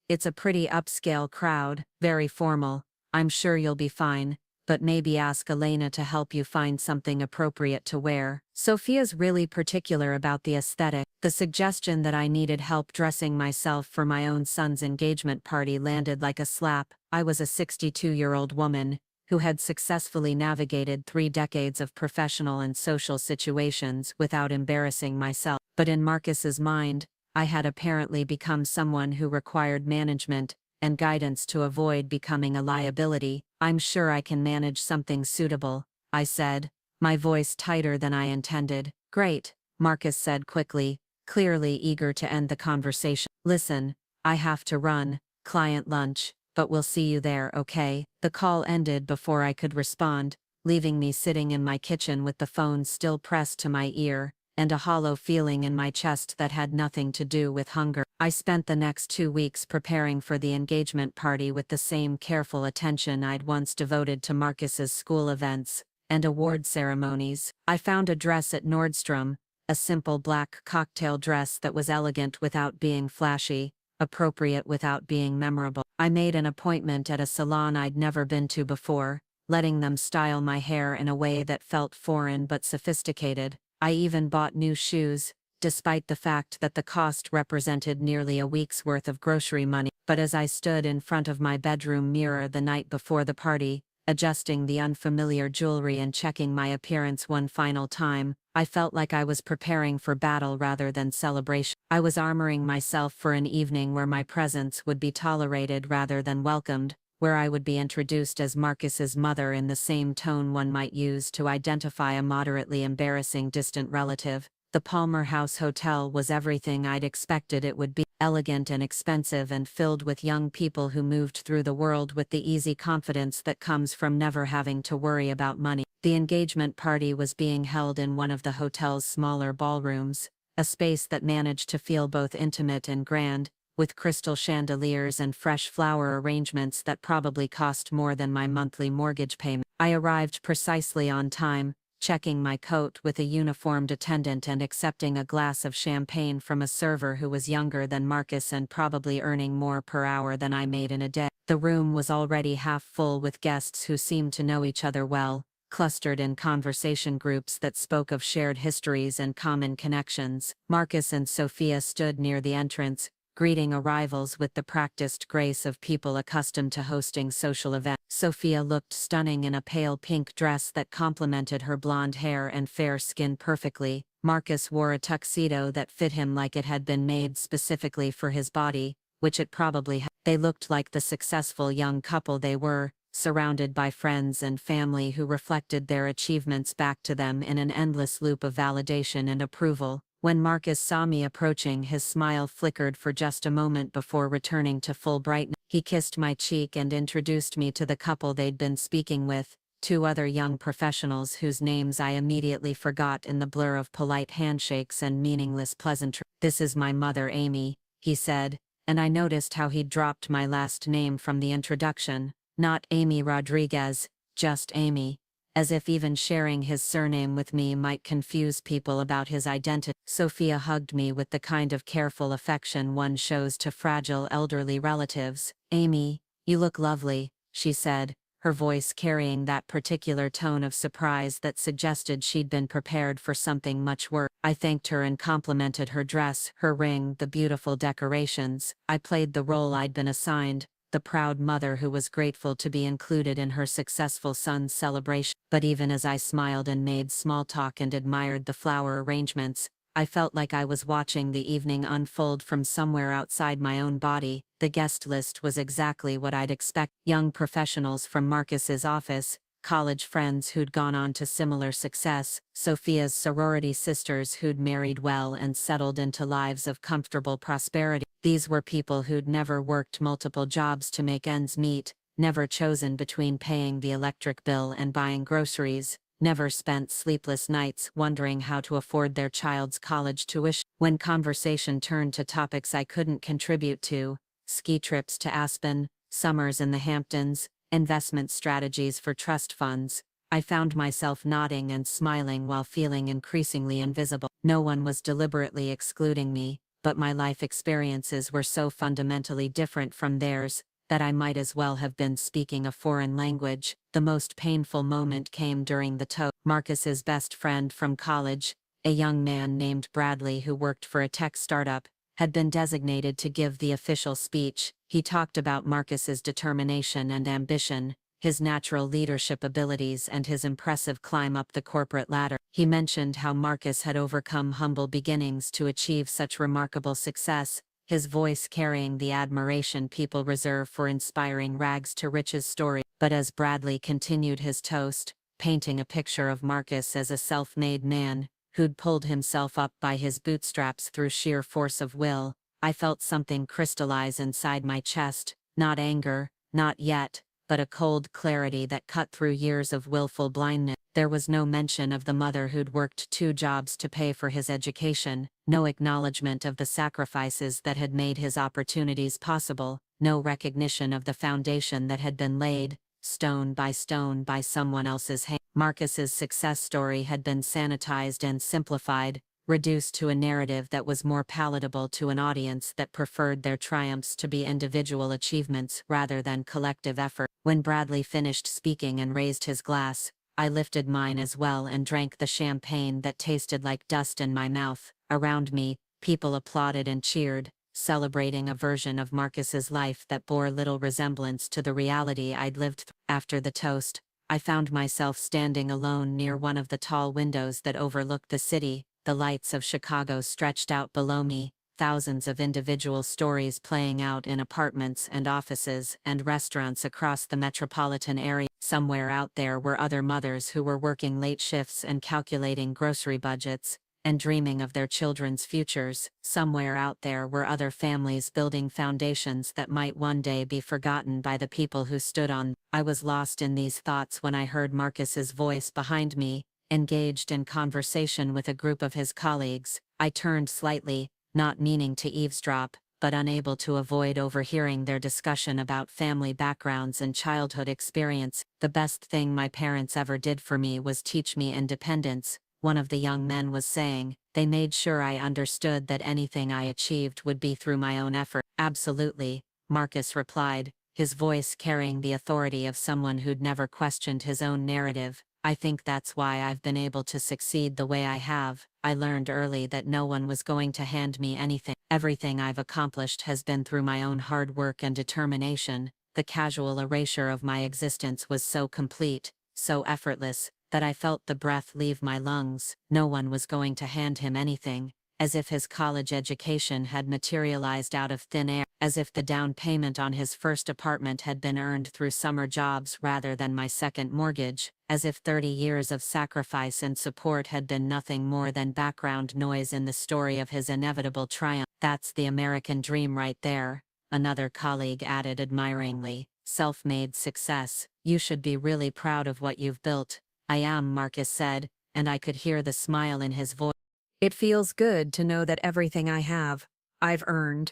Speaker 1: it's a pretty upscale crowd, very formal. I'm sure you'll be fine. but maybe ask Elena to help you find something appropriate to wear. Sophia's really particular about the aesthetic. The suggestion that I needed help dressing myself for my own son's engagement party landed like a slap. I was a 62-year-old woman who had successfully navigated 3 decades of professional and social situations without embarrassing myself. But in Marcus's mind, I had apparently become someone who required management and guidance to avoid becoming a liability. "I'm sure I can manage something suitable," I said, my voice tighter than I intended. "Great," Marcus said quickly, clearly eager to end the conversation. "Listen, I have to run, client lunch, but we'll see you there, okay?" The call ended before I could respond, leaving me sitting in my kitchen with the phone still pressed to my ear, and a hollow feeling in my chest that had nothing to do with hunger. I spent the next 2 weeks preparing for the engagement party with the same careful attention I'd once devoted to Marcus's school events and award ceremonies. I found a dress at Nordstrom, a simple black cocktail dress that was elegant without being flashy, appropriate without being memorable. I made an appointment at a salon I'd never been to before, letting them style my hair in a way that felt foreign but sophisticated. I even bought new shoes, despite the fact that the cost represented nearly a week's worth of grocery money. But as I stood in front of my bedroom mirror the night before the party, adjusting the unfamiliar jewelry and checking my appearance one final time, I felt like I was preparing for battle rather than celebration. I was armoring myself for an evening where my presence would be tolerated rather than welcomed, where I would be introduced as Marcus's mother in the same tone one might use to identify a moderately embarrassing distant relative. The Palmer House Hotel was everything I'd expected it would be: elegant and expensive and filled with young people who moved through the world with the easy confidence that comes from never having to worry about money. The engagement party was being held in one of the hotel's smaller ballrooms, a space that managed to feel both intimate and grand, with crystal chandeliers and fresh flower arrangements that probably cost more than my monthly mortgage payment. I arrived precisely on time, checking my coat with a uniformed attendant and accepting a glass of champagne from a server who was younger than Marcus and probably earning more per hour than I made in a day. The room was already half full with guests who seemed to know each other well, clustered in conversation groups that spoke of shared histories and common connections. Marcus and Sophia stood near the entrance, greeting arrivals with the practiced grace of people accustomed to hosting social events. Sophia looked stunning in a pale pink dress that complemented her blonde hair and fair skin perfectly. Marcus wore a tuxedo that fit him like it had been made specifically for his body, which it probably had. They looked like the successful young couple they were, surrounded by friends and family who reflected their achievements back to them in an endless loop of validation and approval. When Marcus saw me approaching, his smile flickered for just a moment before returning to full brightness. He kissed my cheek and introduced me to the couple they'd been speaking with, 2 other young professionals whose names I immediately forgot in the blur of polite handshakes and meaningless pleasantry. "This is my mother, Amy," he said, and I noticed how he'd dropped my last name from the introduction. Not Amy Rodriguez, just Amy. As if even sharing his surname with me might confuse people about his identity. Sophia hugged me with the kind of careful affection one shows to fragile elderly relatives. "Amy, you look lovely," she said, her voice carrying that particular tone of surprise that suggested she'd been prepared for something much worse. I thanked her and complimented her dress, her ring, the beautiful decorations. I played the role I'd been assigned, the proud mother who was grateful to be included in her successful son's celebration. But even as I smiled and made small talk and admired the flower arrangements, I felt like I was watching the evening unfold from somewhere outside my own body. The guest list was exactly what I'd expect: young professionals from Marcus's office, college friends who'd gone on to similar success, Sophia's sorority sisters who'd married well and settled into lives of comfortable prosperity. These were people who'd never worked multiple jobs to make ends meet, never chosen between paying the electric bill and buying groceries, never spent sleepless nights wondering how to afford their child's college tuition. When conversation turned to topics I couldn't contribute to, ski trips to Aspen, summers in the Hamptons, investment strategies for trust funds, I found myself nodding and smiling while feeling increasingly invisible. No one was deliberately excluding me, but my life experiences were so fundamentally different from theirs that I might as well have been speaking a foreign language. The most painful moment came during the toast. Marcus's best friend from college, a young man named Bradley who worked for a tech startup, had been designated to give the official speech. He talked about Marcus's determination and ambition, his natural leadership abilities and his impressive climb up the corporate ladder. He mentioned how Marcus had overcome humble beginnings to achieve such remarkable success, his voice carrying the admiration people reserve for inspiring rags to riches story. But as Bradley continued his toast, painting a picture of Marcus as a self-made man, who'd pulled himself up by his bootstraps through sheer force of will, I felt something crystallize inside my chest, not anger, not yet, but a cold clarity that cut through years of willful blindness. There was no mention of the mother who'd worked 2 jobs to pay for his education, no acknowledgement of the sacrifices that had made his opportunities possible, no recognition of the foundation that had been laid, stone by someone else's hand. Marcus's success story had been sanitized and simplified, reduced to a narrative that was more palatable to an audience that preferred their triumphs to be individual achievements rather than collective effort. When Bradley finished speaking and raised his glass, I lifted mine as well and drank the champagne that tasted like dust in my mouth. Around me, people applauded and cheered, celebrating a version of Marcus's life that bore little resemblance to the reality I'd lived through. After the toast, I found myself standing alone near one of the tall windows that overlooked the city. The lights of Chicago stretched out below me, thousands of individual stories playing out in apartments and offices and restaurants across the metropolitan area. Somewhere out there were other mothers who were working late shifts and calculating grocery budgets, and dreaming of their children's futures. Somewhere out there were other families building foundations that might one day be forgotten by the people who stood on. I was lost in these thoughts when I heard Marcus's voice behind me, engaged in conversation with a group of his colleagues. I turned slightly, not meaning to eavesdrop, but unable to avoid overhearing their discussion about family backgrounds and childhood experience. The best thing my parents ever did for me was teach me independence, one of the young men was saying. They made sure I understood that anything I achieved would be through my own effort. Absolutely, Marcus replied, his voice carrying the authority of someone who'd never questioned his own narrative. I think that's why I've been able to succeed the way I have. I learned early that no one was going to hand me anything. Everything I've accomplished has been through my own hard work and determination. The casual erasure of my existence was so complete, so effortless, that I felt the breath leave my lungs. No one was going to hand him anything, as if his college education had materialized out of thin air, as if the down payment on his first apartment had been earned through summer jobs rather than my second mortgage, as if 30 years of sacrifice and support had been nothing more than background noise in the story of his inevitable triumph. That's the American dream right there, another colleague added admiringly. Self-made success. You should be really proud of what you've built. I am, Marcus said, and I could hear the smile in his voice. It feels good to know that everything I have, I've earned.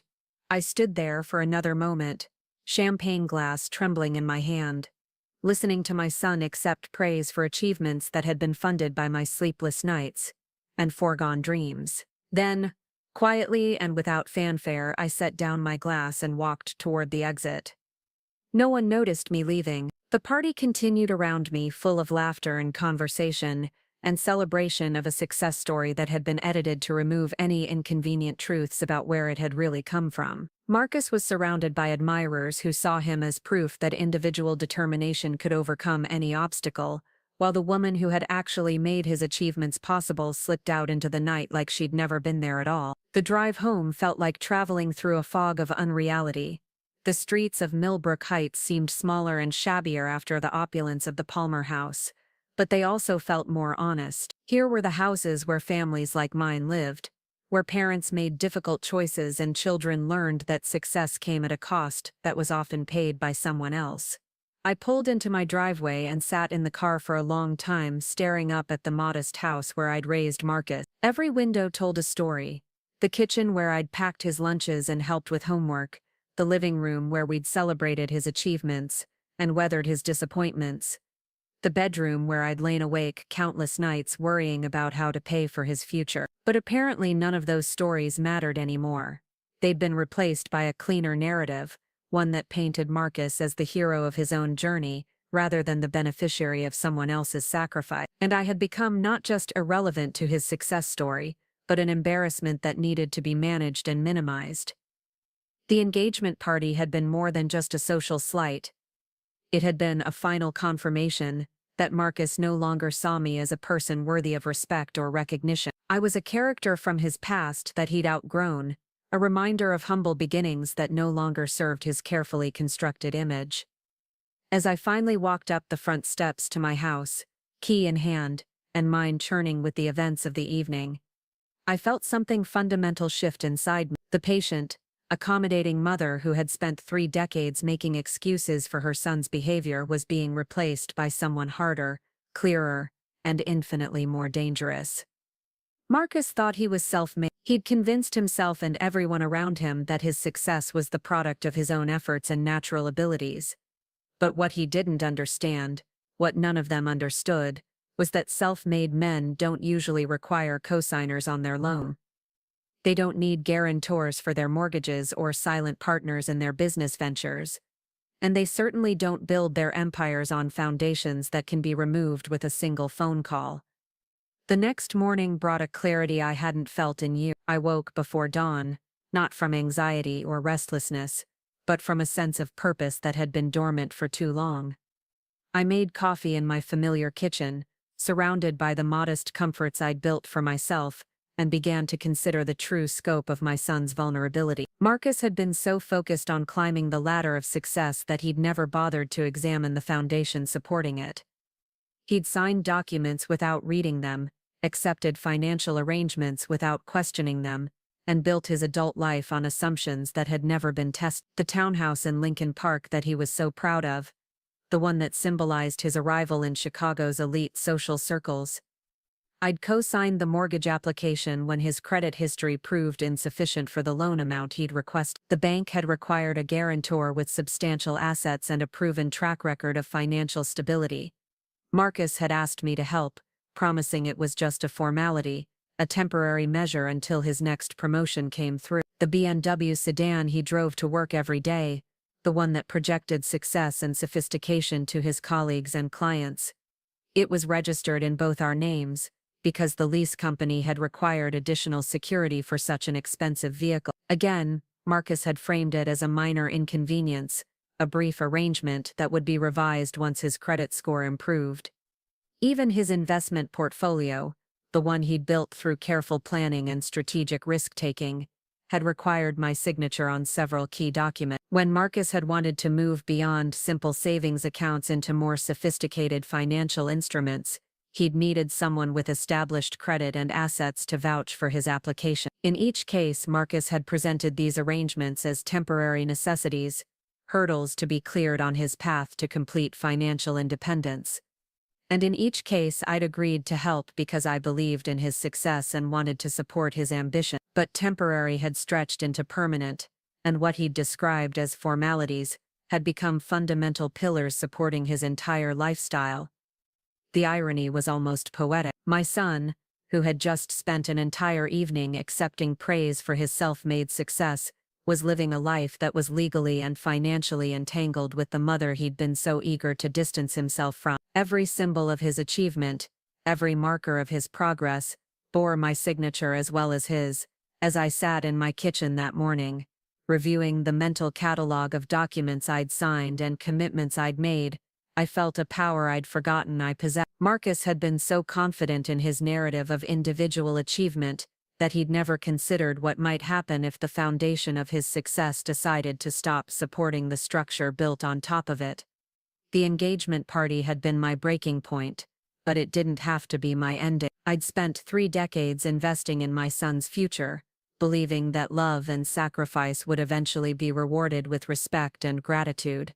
Speaker 1: I stood there for another moment, champagne glass trembling in my hand, listening to my son accept praise for achievements that had been funded by my sleepless nights and foregone dreams. Then, quietly and without fanfare, I set down my glass and walked toward the exit. No one noticed me leaving. The party continued around me, full of laughter and conversation, and celebration of a success story that had been edited to remove any inconvenient truths about where it had really come from. Marcus was surrounded by admirers who saw him as proof that individual determination could overcome any obstacle, while the woman who had actually made his achievements possible slipped out into the night like she'd never been there at all. The drive home felt like traveling through a fog of unreality. The streets of Millbrook Heights seemed smaller and shabbier after the opulence of the Palmer house, but they also felt more honest. Here were the houses where families like mine lived, where parents made difficult choices and children learned that success came at a cost that was often paid by someone else. I pulled into my driveway and sat in the car for a long time, staring up at the modest house where I'd raised Marcus. Every window told a story. The kitchen where I'd packed his lunches and helped with homework, the living room where we'd celebrated his achievements and weathered his disappointments, the bedroom where I'd lain awake countless nights worrying about how to pay for his future. But apparently none of those stories mattered anymore. They'd been replaced by a cleaner narrative, one that painted Marcus as the hero of his own journey, rather than the beneficiary of someone else's sacrifice. And I had become not just irrelevant to his success story, but an embarrassment that needed to be managed and minimized. The engagement party had been more than just a social slight. It had been a final confirmation that Marcus no longer saw me as a person worthy of respect or recognition. I was a character from his past that he'd outgrown, a reminder of humble beginnings that no longer served his carefully constructed image. As I finally walked up the front steps to my house, key in hand, and mind churning with the events of the evening, I felt something fundamental shift inside me. The patient, accommodating mother who had spent 3 decades making excuses for her son's behavior was being replaced by someone harder, clearer, and infinitely more dangerous. Marcus thought he was self-made. He'd convinced himself and everyone around him that his success was the product of his own efforts and natural abilities. But what he didn't understand, what none of them understood, was that self-made men don't usually require cosigners on their loan. They don't need guarantors for their mortgages or silent partners in their business ventures. And they certainly don't build their empires on foundations that can be removed with a single phone call. The next morning brought a clarity I hadn't felt in years. I woke before dawn, not from anxiety or restlessness, but from a sense of purpose that had been dormant for too long. I made coffee in my familiar kitchen, surrounded by the modest comforts I'd built for myself, and began to consider the true scope of my son's vulnerability. Marcus had been so focused on climbing the ladder of success that he'd never bothered to examine the foundation supporting it. He'd signed documents without reading them, accepted financial arrangements without questioning them, and built his adult life on assumptions that had never been tested. The townhouse in Lincoln Park that he was so proud of, the one that symbolized his arrival in Chicago's elite social circles. I'd co-signed the mortgage application when his credit history proved insufficient for the loan amount he'd requested. The bank had required a guarantor with substantial assets and a proven track record of financial stability. Marcus had asked me to help, promising it was just a formality, a temporary measure until his next promotion came through. The BMW sedan he drove to work every day, the one that projected success and sophistication to his colleagues and clients. It was registered in both our names, because the lease company had required additional security for such an expensive vehicle. Again, Marcus had framed it as a minor inconvenience, a brief arrangement that would be revised once his credit score improved. Even his investment portfolio, the one he'd built through careful planning and strategic risk-taking, had required my signature on several key documents. When Marcus had wanted to move beyond simple savings accounts into more sophisticated financial instruments, he'd needed someone with established credit and assets to vouch for his application. In each case, Marcus had presented these arrangements as temporary necessities, hurdles to be cleared on his path to complete financial independence. And in each case I'd agreed to help because I believed in his success and wanted to support his ambition. But temporary had stretched into permanent, and what he'd described as formalities had become fundamental pillars supporting his entire lifestyle. The irony was almost poetic. My son, who had just spent an entire evening accepting praise for his self-made success, was living a life that was legally and financially entangled with the mother he'd been so eager to distance himself from. Every symbol of his achievement, every marker of his progress, bore my signature as well as his. As I sat in my kitchen that morning, reviewing the mental catalog of documents I'd signed and commitments I'd made, I felt a power I'd forgotten I possessed. Marcus had been so confident in his narrative of individual achievement that he'd never considered what might happen if the foundation of his success decided to stop supporting the structure built on top of it. The engagement party had been my breaking point, but it didn't have to be my ending. I'd spent 3 decades investing in my son's future, believing that love and sacrifice would eventually be rewarded with respect and gratitude.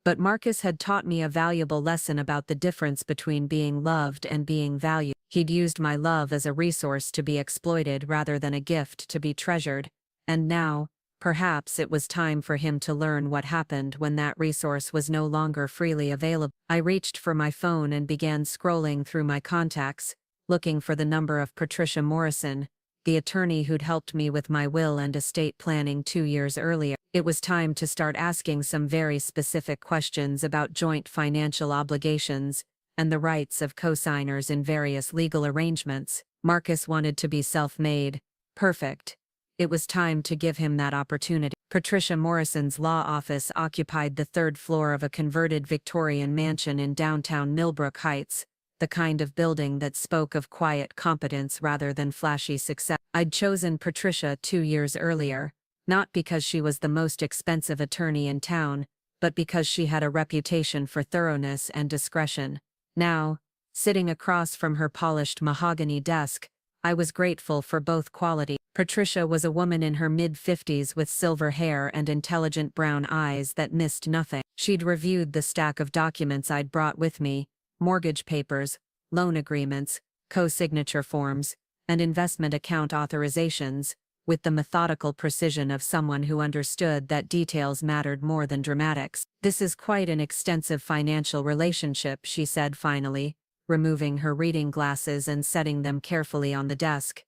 Speaker 1: But Marcus had taught me a valuable lesson about the difference between being loved and being valued. He'd used my love as a resource to be exploited rather than a gift to be treasured, and now, perhaps it was time for him to learn what happened when that resource was no longer freely available. I reached for my phone and began scrolling through my contacts, looking for the number of Patricia Morrison, the attorney who'd helped me with my will and estate planning 2 years earlier. It was time to start asking some very specific questions about joint financial obligations and the rights of co-signers in various legal arrangements. Marcus wanted to be self-made, perfect. It was time to give him that opportunity. Patricia Morrison's law office occupied the third floor of a converted Victorian mansion in downtown Millbrook Heights, the kind of building that spoke of quiet competence rather than flashy success. I'd chosen Patricia 2 years earlier, not because she was the most expensive attorney in town, but because she had a reputation for thoroughness and discretion. Now, sitting across from her polished mahogany desk, I was grateful for both qualities. Patricia was a woman in her mid-50s with silver hair and intelligent brown eyes that missed nothing. She'd reviewed the stack of documents I'd brought with me: mortgage papers, loan agreements, co-signature forms, and investment account authorizations, with the methodical precision of someone who understood that details mattered more than dramatics. "This is quite an extensive financial relationship," she said finally, removing her reading glasses and setting them carefully on the desk.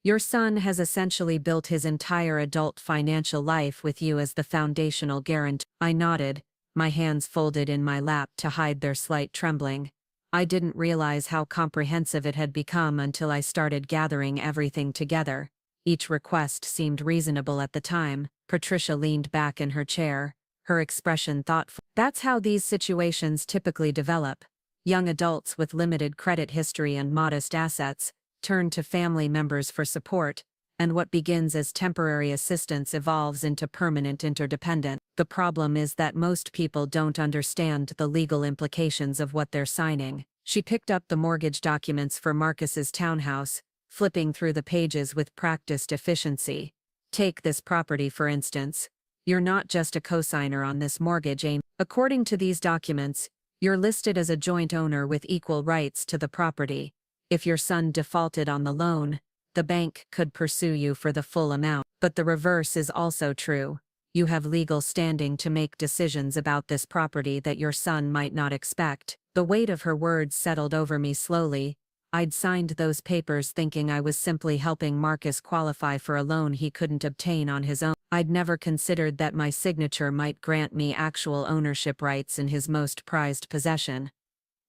Speaker 1: "Your son has essentially built his entire adult financial life with you as the foundational guarantor." I nodded, my hands folded in my lap to hide their slight trembling. I didn't realize how comprehensive it had become until I started gathering everything together. Each request seemed reasonable at the time. Patricia leaned back in her chair, her expression thoughtful. "That's how these situations typically develop. Young adults with limited credit history and modest assets turn to family members for support, and what begins as temporary assistance evolves into permanent interdependence. The problem is that most people don't understand the legal implications of what they're signing." She picked up the mortgage documents for Marcus's townhouse, flipping through the pages with practiced efficiency. "Take this property for instance. You're not just a cosigner on this mortgage, Amy. According to these documents, you're listed as a joint owner with equal rights to the property. If your son defaulted on the loan, the bank could pursue you for the full amount. But the reverse is also true. You have legal standing to make decisions about this property that your son might not expect." The weight of her words settled over me slowly. I'd signed those papers thinking I was simply helping Marcus qualify for a loan he couldn't obtain on his own. I'd never considered that my signature might grant me actual ownership rights in his most prized possession.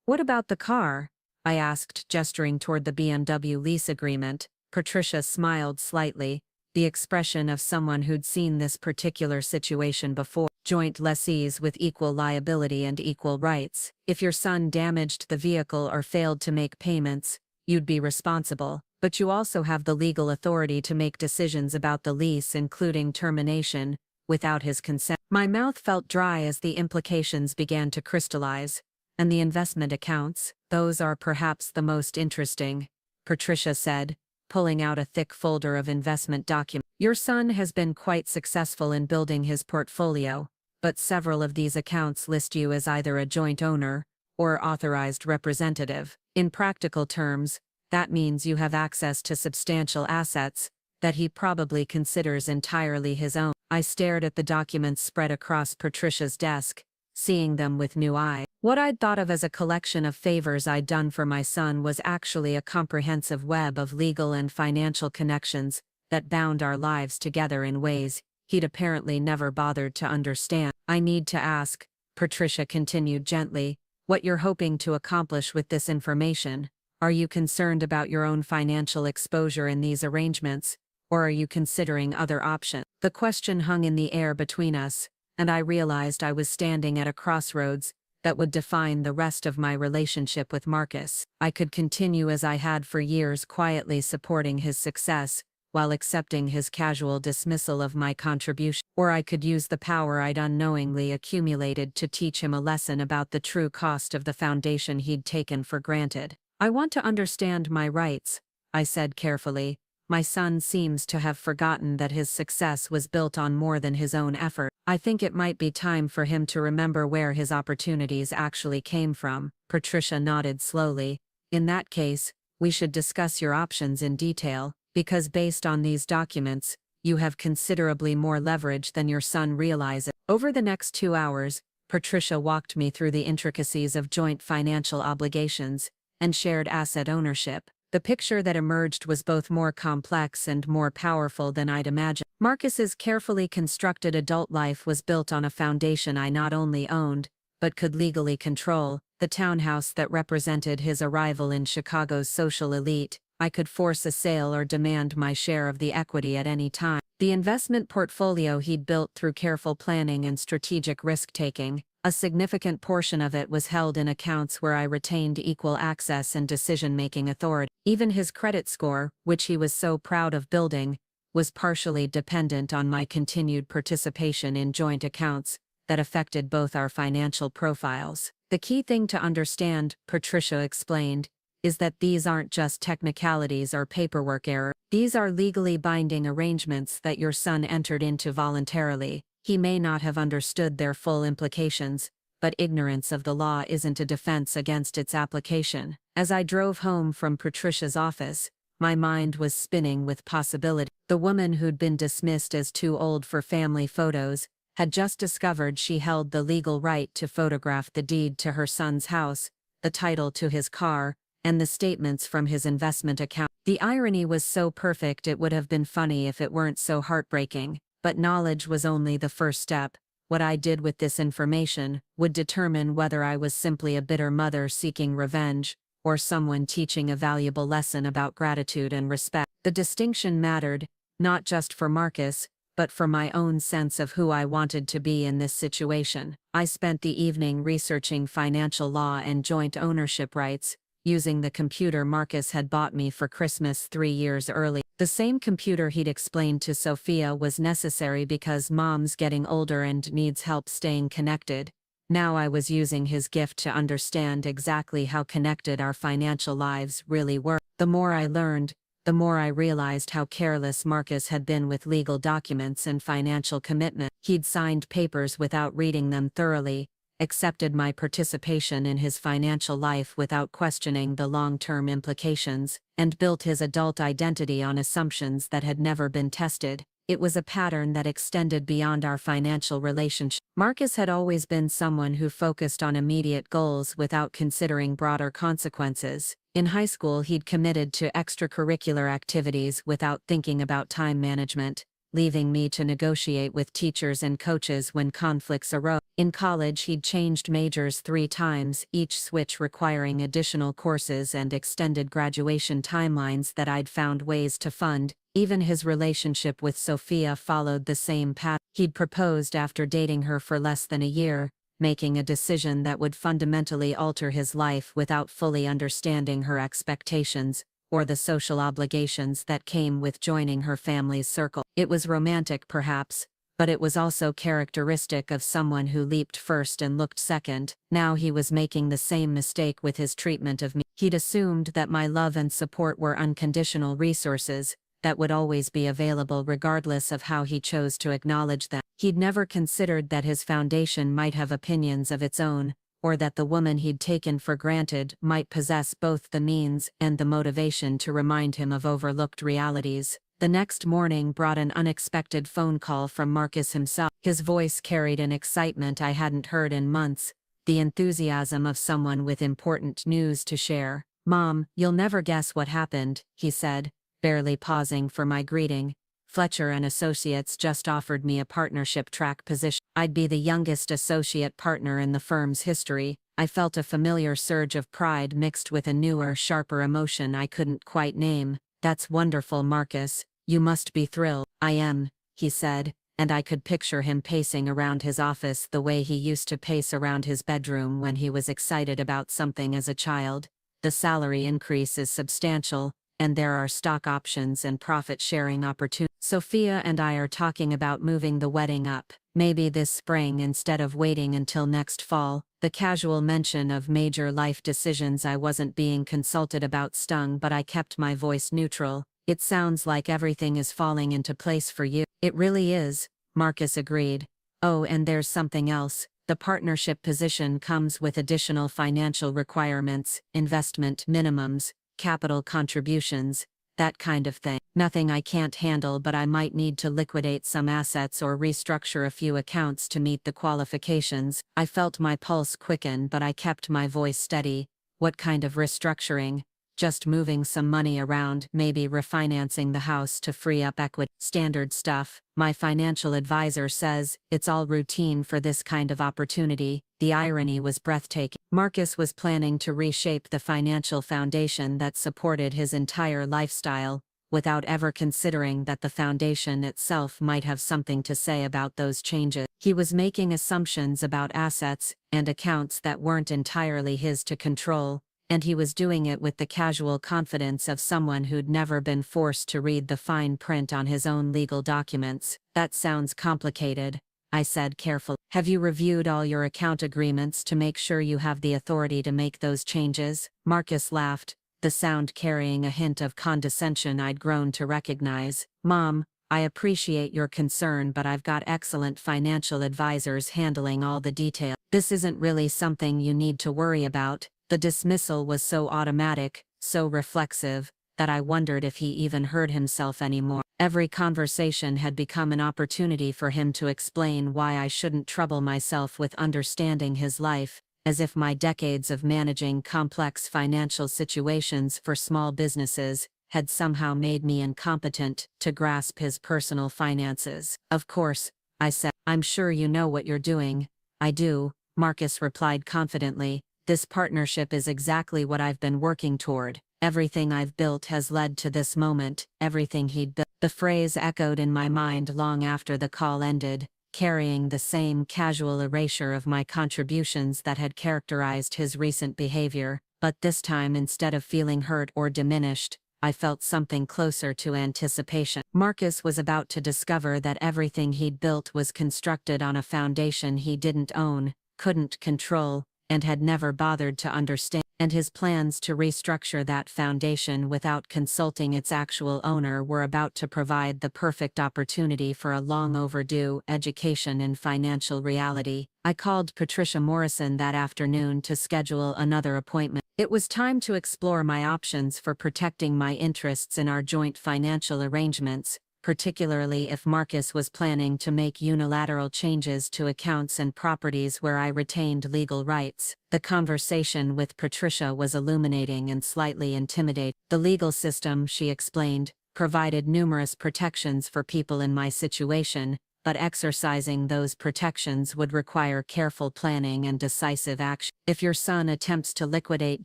Speaker 1: "What about the car?" I asked, gesturing toward the BMW lease agreement. Patricia smiled slightly, the expression of someone who'd seen this particular situation before. "Joint lessees with equal liability and equal rights. If your son damaged the vehicle or failed to make payments, you'd be responsible, but you also have the legal authority to make decisions about the lease, including termination, without his consent." My mouth felt dry as the implications began to crystallize. "And the investment accounts, those are perhaps the most interesting," Patricia said, pulling out a thick folder of investment documents. "Your son has been quite successful in building his portfolio, but several of these accounts list you as either a joint owner or authorized representative. In practical terms, that means you have access to substantial assets that he probably considers entirely his own." I stared at the documents spread across Patricia's desk, seeing them with new eyes. What I'd thought of as a collection of favors I'd done for my son was actually a comprehensive web of legal and financial connections that bound our lives together in ways he'd apparently never bothered to understand. "I need to ask," Patricia continued gently, "what you're hoping to accomplish with this information. Are you concerned about your own financial exposure in these arrangements, or are you considering other options?" The question hung in the air between us, and I realized I was standing at a crossroads that would define the rest of my relationship with Marcus. I could continue as I had for years, quietly supporting his success while accepting his casual dismissal of my contribution, or I could use the power I'd unknowingly accumulated to teach him a lesson about the true cost of the foundation he'd taken for granted. "I want to understand my rights," I said carefully. "My son seems to have forgotten that his success was built on more than his own effort. I think it might be time for him to remember where his opportunities actually came from." Patricia nodded slowly. "In that case, we should discuss your options in detail, because based on these documents, you have considerably more leverage than your son realizes." Over the next 2 hours, Patricia walked me through the intricacies of joint financial obligations and shared asset ownership. The picture that emerged was both more complex and more powerful than I'd imagined. Marcus's carefully constructed adult life was built on a foundation I not only owned, but could legally control, the townhouse that represented his arrival in Chicago's social elite. I could force a sale or demand my share of the equity at any time. The investment portfolio he'd built through careful planning and strategic risk-taking, a significant portion of it was held in accounts where I retained equal access and decision-making authority. Even his credit score, which he was so proud of building, was partially dependent on my continued participation in joint accounts that affected both our financial profiles. The key thing to understand, Patricia explained, is that these aren't just technicalities or paperwork error. These are legally binding arrangements that your son entered into voluntarily. He may not have understood their full implications, but ignorance of the law isn't a defense against its application. As I drove home from Patricia's office, my mind was spinning with possibility. The woman who'd been dismissed as too old for family photos had just discovered she held the legal right to photograph the deed to her son's house, the title to his car, and the statements from his investment account. The irony was so perfect it would have been funny if it weren't so heartbreaking, but knowledge was only the first step. What I did with this information would determine whether I was simply a bitter mother seeking revenge, or someone teaching a valuable lesson about gratitude and respect. The distinction mattered, not just for Marcus, but for my own sense of who I wanted to be in this situation. I spent the evening researching financial law and joint ownership rights, using the computer Marcus had bought me for Christmas 3 years early. The same computer he'd explained to Sophia was necessary because Mom's getting older and needs help staying connected. Now I was using his gift to understand exactly how connected our financial lives really were. The more I learned, the more I realized how careless Marcus had been with legal documents and financial commitment. He'd signed papers without reading them thoroughly, accepted my participation in his financial life without questioning the long-term implications, and built his adult identity on assumptions that had never been tested. It was a pattern that extended beyond our financial relationship. Marcus had always been someone who focused on immediate goals without considering broader consequences. In high school, he'd committed to extracurricular activities without thinking about time management, leaving me to negotiate with teachers and coaches when conflicts arose. In college, he'd changed majors 3 times, each switch requiring additional courses and extended graduation timelines that I'd found ways to fund. Even his relationship with Sophia followed the same path. He'd proposed after dating her for less than a year, making a decision that would fundamentally alter his life without fully understanding her expectations, or the social obligations that came with joining her family's circle. It was romantic perhaps, but it was also characteristic of someone who leaped first and looked second. Now he was making the same mistake with his treatment of me. He'd assumed that my love and support were unconditional resources, that would always be available regardless of how he chose to acknowledge them. He'd never considered that his foundation might have opinions of its own, or that the woman he'd taken for granted might possess both the means and the motivation to remind him of overlooked realities. The next morning brought an unexpected phone call from Marcus himself. His voice carried an excitement I hadn't heard in months, the enthusiasm of someone with important news to share. "Mom, you'll never guess what happened," he said, barely pausing for my greeting. "Fletcher and Associates just offered me a partnership track position. I'd be the youngest associate partner in the firm's history." I felt a familiar surge of pride mixed with a newer, sharper emotion I couldn't quite name. "That's wonderful, Marcus. You must be thrilled." "I am," he said, and I could picture him pacing around his office the way he used to pace around his bedroom when he was excited about something as a child. "The salary increase is substantial, and there are stock options and profit-sharing opportunities. Sophia and I are talking about moving the wedding up, maybe this spring instead of waiting until next fall." The casual mention of major life decisions I wasn't being consulted about stung, but I kept my voice neutral. "It sounds like everything is falling into place for you." "It really is," Marcus agreed. "Oh, and there's something else. The partnership position comes with additional financial requirements, investment minimums, capital contributions, that kind of thing. Nothing I can't handle, but I might need to liquidate some assets or restructure a few accounts to meet the qualifications." I felt my pulse quicken, but I kept my voice steady. "What kind of restructuring? just moving some money around, maybe refinancing the house to free up equity. Standard stuff. My financial advisor says it's all routine for this kind of opportunity. The irony was breathtaking. Marcus was planning to reshape the financial foundation that supported his entire lifestyle, without ever considering that the foundation itself might have something to say about those changes. He was making assumptions about assets and accounts that weren't entirely his to control, and he was doing it with the casual confidence of someone who'd never been forced to read the fine print on his own legal documents. That sounds complicated, I said carefully. Have you reviewed all your account agreements to make sure you have the authority to make those changes? Marcus laughed, the sound carrying a hint of condescension I'd grown to recognize. Mom, I appreciate your concern, but I've got excellent financial advisors handling all the details. This isn't really something you need to worry about. The dismissal was so automatic, so reflexive, that I wondered if he even heard himself anymore. Every conversation had become an opportunity for him to explain why I shouldn't trouble myself with understanding his life, as if my decades of managing complex financial situations for small businesses had somehow made me incompetent to grasp his personal finances. Of course, I said. I'm sure you know what you're doing. I do, Marcus replied confidently. This partnership is exactly what I've been working toward. Everything I've built has led to this moment. Everything he'd built. The phrase echoed in my mind long after the call ended, carrying the same casual erasure of my contributions that had characterized his recent behavior, but this time, instead of feeling hurt or diminished, I felt something closer to anticipation. Marcus was about to discover that everything he'd built was constructed on a foundation he didn't own, couldn't control, and had never bothered to understand, and his plans to restructure that foundation without consulting its actual owner were about to provide the perfect opportunity for a long overdue education in financial reality. I called Patricia Morrison that afternoon to schedule another appointment. It was time to explore my options for protecting my interests in our joint financial arrangements, particularly if Marcus was planning to make unilateral changes to accounts and properties where I retained legal rights. The conversation with Patricia was illuminating and slightly intimidating. The legal system, she explained, provided numerous protections for people in my situation, but exercising those protections would require careful planning and decisive action. If your son attempts to liquidate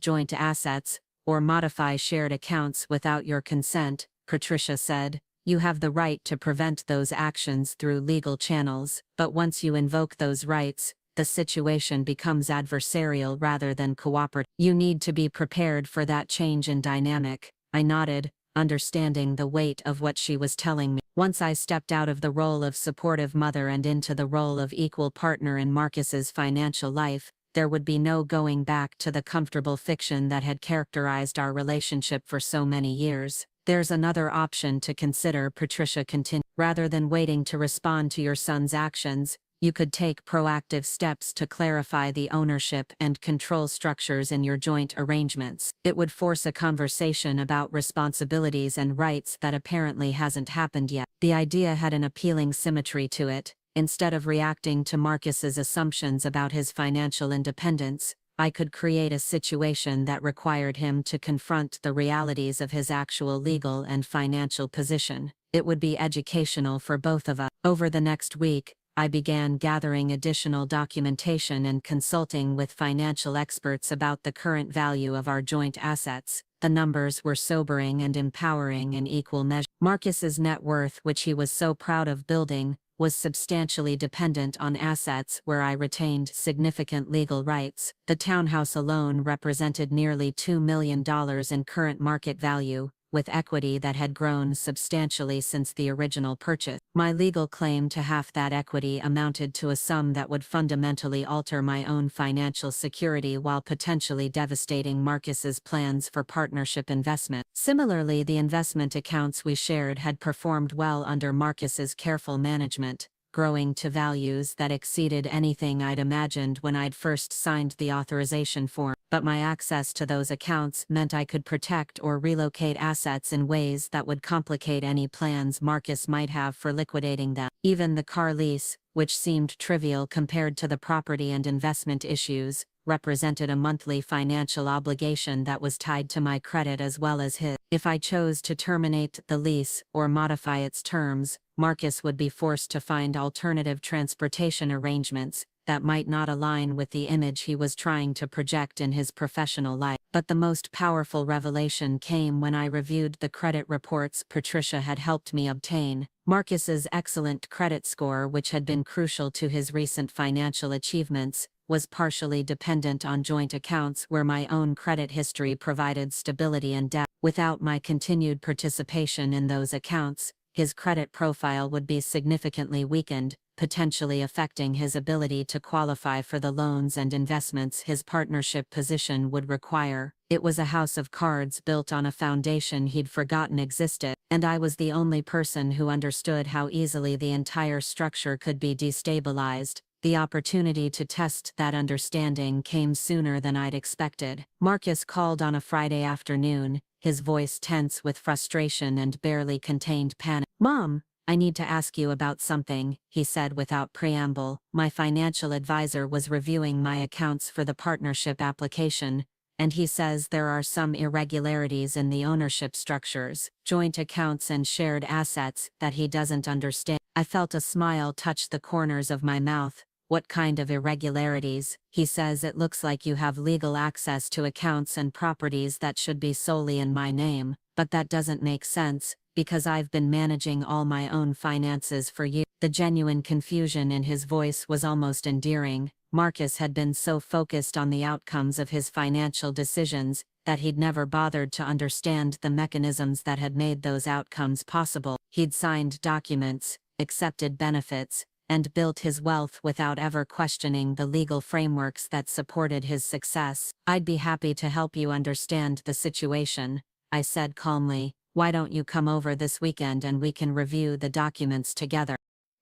Speaker 1: joint assets or modify shared accounts without your consent, Patricia said, you have the right to prevent those actions through legal channels, but once you invoke those rights, the situation becomes adversarial rather than cooperative. You need to be prepared for that change in dynamic. I nodded, understanding the weight of what she was telling me. Once I stepped out of the role of supportive mother and into the role of equal partner in Marcus's financial life, there would be no going back to the comfortable fiction that had characterized our relationship for so many years. There's another option to consider, Patricia continued. Rather than waiting to respond to your son's actions, you could take proactive steps to clarify the ownership and control structures in your joint arrangements. It would force a conversation about responsibilities and rights that apparently hasn't happened yet. The idea had an appealing symmetry to it. Instead of reacting to Marcus's assumptions about his financial independence, I could create a situation that required him to confront the realities of his actual legal and financial position. It would be educational for both of us. Over the next week, I began gathering additional documentation and consulting with financial experts about the current value of our joint assets. The numbers were sobering and empowering in equal measure. Marcus's net worth, which he was so proud of building, was substantially dependent on assets where I retained significant legal rights. The townhouse alone represented nearly $2 million in current market value, with equity that had grown substantially since the original purchase. My legal claim to half that equity amounted to a sum that would fundamentally alter my own financial security while potentially devastating Marcus's plans for partnership investment. Similarly, the investment accounts we shared had performed well under Marcus's careful management, growing to values that exceeded anything I'd imagined when I'd first signed the authorization form. But my access to those accounts meant I could protect or relocate assets in ways that would complicate any plans Marcus might have for liquidating them. Even the car lease, which seemed trivial compared to the property and investment issues, represented a monthly financial obligation that was tied to my credit as well as his. If I chose to terminate the lease or modify its terms, Marcus would be forced to find alternative transportation arrangements that might not align with the image he was trying to project in his professional life. But the most powerful revelation came when I reviewed the credit reports Patricia had helped me obtain. Marcus's excellent credit score, which had been crucial to his recent financial achievements, was partially dependent on joint accounts where my own credit history provided stability and depth. Without my continued participation in those accounts, his credit profile would be significantly weakened, potentially affecting his ability to qualify for the loans and investments his partnership position would require. It was a house of cards built on a foundation he'd forgotten existed, and I was the only person who understood how easily the entire structure could be destabilized. The opportunity to test that understanding came sooner than I'd expected. Marcus called on a Friday afternoon, his voice tense with frustration and barely contained panic. "Mom, I need to ask you about something," he said without preamble. "My financial advisor was reviewing my accounts for the partnership application, and he says there are some irregularities in the ownership structures, joint accounts and shared assets that he doesn't understand." I felt a smile touch the corners of my mouth. "What kind of irregularities?" He says, "It looks like you have legal access to accounts and properties that should be solely in my name, but that doesn't make sense, because I've been managing all my own finances for years." The genuine confusion in his voice was almost endearing. Marcus had been so focused on the outcomes of his financial decisions that he'd never bothered to understand the mechanisms that had made those outcomes possible. He'd signed documents, accepted benefits, and built his wealth without ever questioning the legal frameworks that supported his success. "I'd be happy to help you understand the situation," I said calmly. "Why don't you come over this weekend and we can review the documents together?"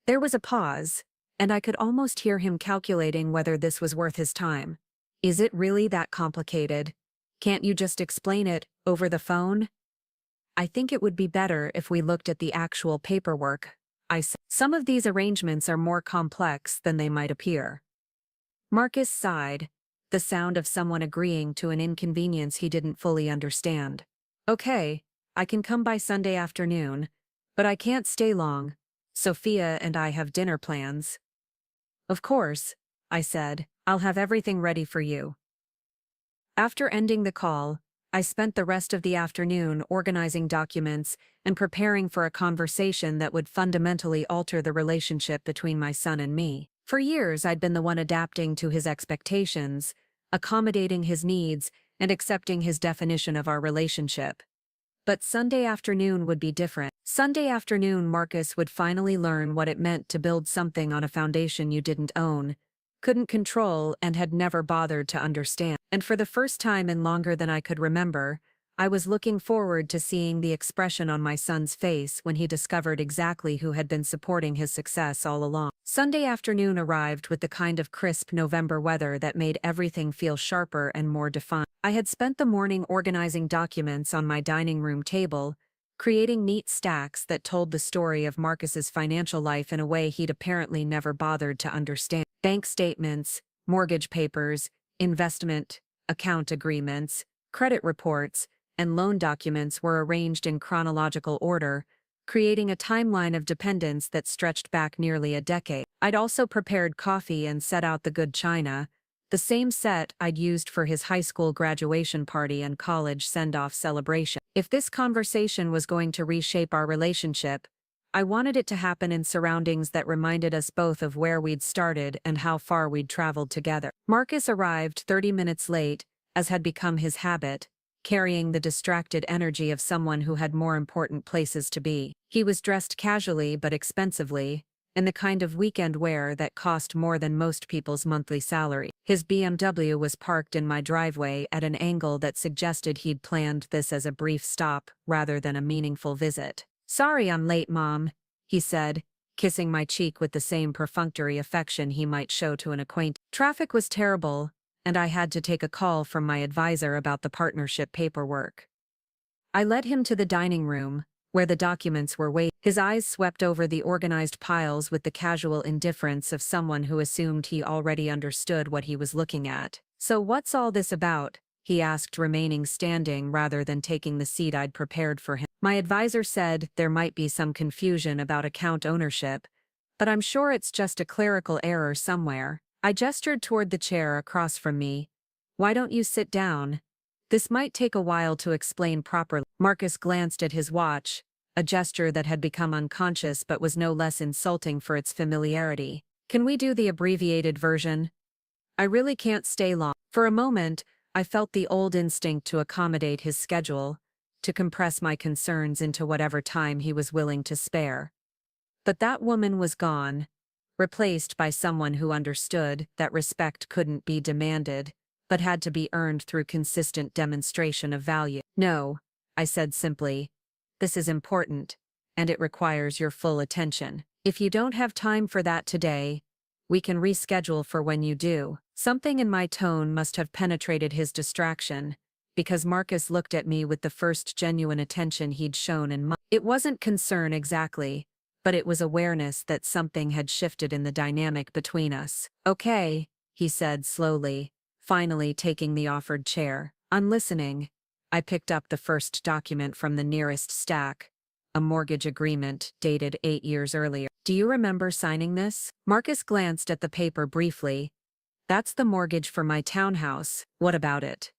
Speaker 1: There was a pause, and I could almost hear him calculating whether this was worth his time. "Is it really that complicated? Can't you just explain it over the phone?" "I think it would be better if we looked at the actual paperwork," I said. "Some of these arrangements are more complex than they might appear." Marcus sighed, the sound of someone agreeing to an inconvenience he didn't fully understand. "Okay, I can come by Sunday afternoon, but I can't stay long. Sophia and I have dinner plans." "Of course," I said. "I'll have everything ready for you." After ending the call, I spent the rest of the afternoon organizing documents and preparing for a conversation that would fundamentally alter the relationship between my son and me. For years, I'd been the one adapting to his expectations, accommodating his needs, and accepting his definition of our relationship. But Sunday afternoon would be different. Sunday afternoon, Marcus would finally learn what it meant to build something on a foundation you didn't own, couldn't control, and had never bothered to understand. And for the first time in longer than I could remember, I was looking forward to seeing the expression on my son's face when he discovered exactly who had been supporting his success all along. Sunday afternoon arrived with the kind of crisp November weather that made everything feel sharper and more defined. I had spent the morning organizing documents on my dining room table, creating neat stacks that told the story of Marcus's financial life in a way he'd apparently never bothered to understand. Bank statements, mortgage papers, investment account agreements, credit reports, and loan documents were arranged in chronological order, creating a timeline of dependence that stretched back nearly a decade. I'd also prepared coffee and set out the good china, the same set I'd used for his high school graduation party and college send-off celebration. If this conversation was going to reshape our relationship, I wanted it to happen in surroundings that reminded us both of where we'd started and how far we'd traveled together. Marcus arrived 30 minutes late, as had become his habit, carrying the distracted energy of someone who had more important places to be. He was dressed casually but expensively, in the kind of weekend wear that cost more than most people's monthly salary. His BMW was parked in my driveway at an angle that suggested he'd planned this as a brief stop rather than a meaningful visit. "Sorry I'm late, Mom," he said, kissing my cheek with the same perfunctory affection he might show to an acquaintance. Traffic was terrible, and I had to take a call from my advisor about the partnership paperwork. I led him to the dining room, where the documents were waiting. His eyes swept over the organized piles with the casual indifference of someone who assumed he already understood what he was looking at. "So what's all this about?" he asked, remaining standing rather than taking the seat I'd prepared for him. "My advisor said there might be some confusion about account ownership, but I'm sure it's just a clerical error somewhere." I gestured toward the chair across from me. "Why don't you sit down? This might take a while to explain properly." Marcus glanced at his watch, a gesture that had become unconscious but was no less insulting for its familiarity. "Can we do the abbreviated version? I really can't stay long." For a moment, I felt the old instinct to accommodate his schedule, to compress my concerns into whatever time he was willing to spare. But that woman was gone, replaced by someone who understood that respect couldn't be demanded, but had to be earned through consistent demonstration of value. "No," I said simply. "This is important, and it requires your full attention. If you don't have time for that today, we can reschedule for when you do." Something in my tone must have penetrated his distraction, because Marcus looked at me with the first genuine attention he'd shown in months. It wasn't concern exactly, but it was awareness that something had shifted in the dynamic between us. "Okay," he said slowly, finally taking the offered chair. "I'm listening." I picked up the first document from the nearest stack, a mortgage agreement dated 8 years earlier. "Do you remember signing this?" Marcus glanced at the paper briefly. "That's the mortgage for my townhouse. What about it?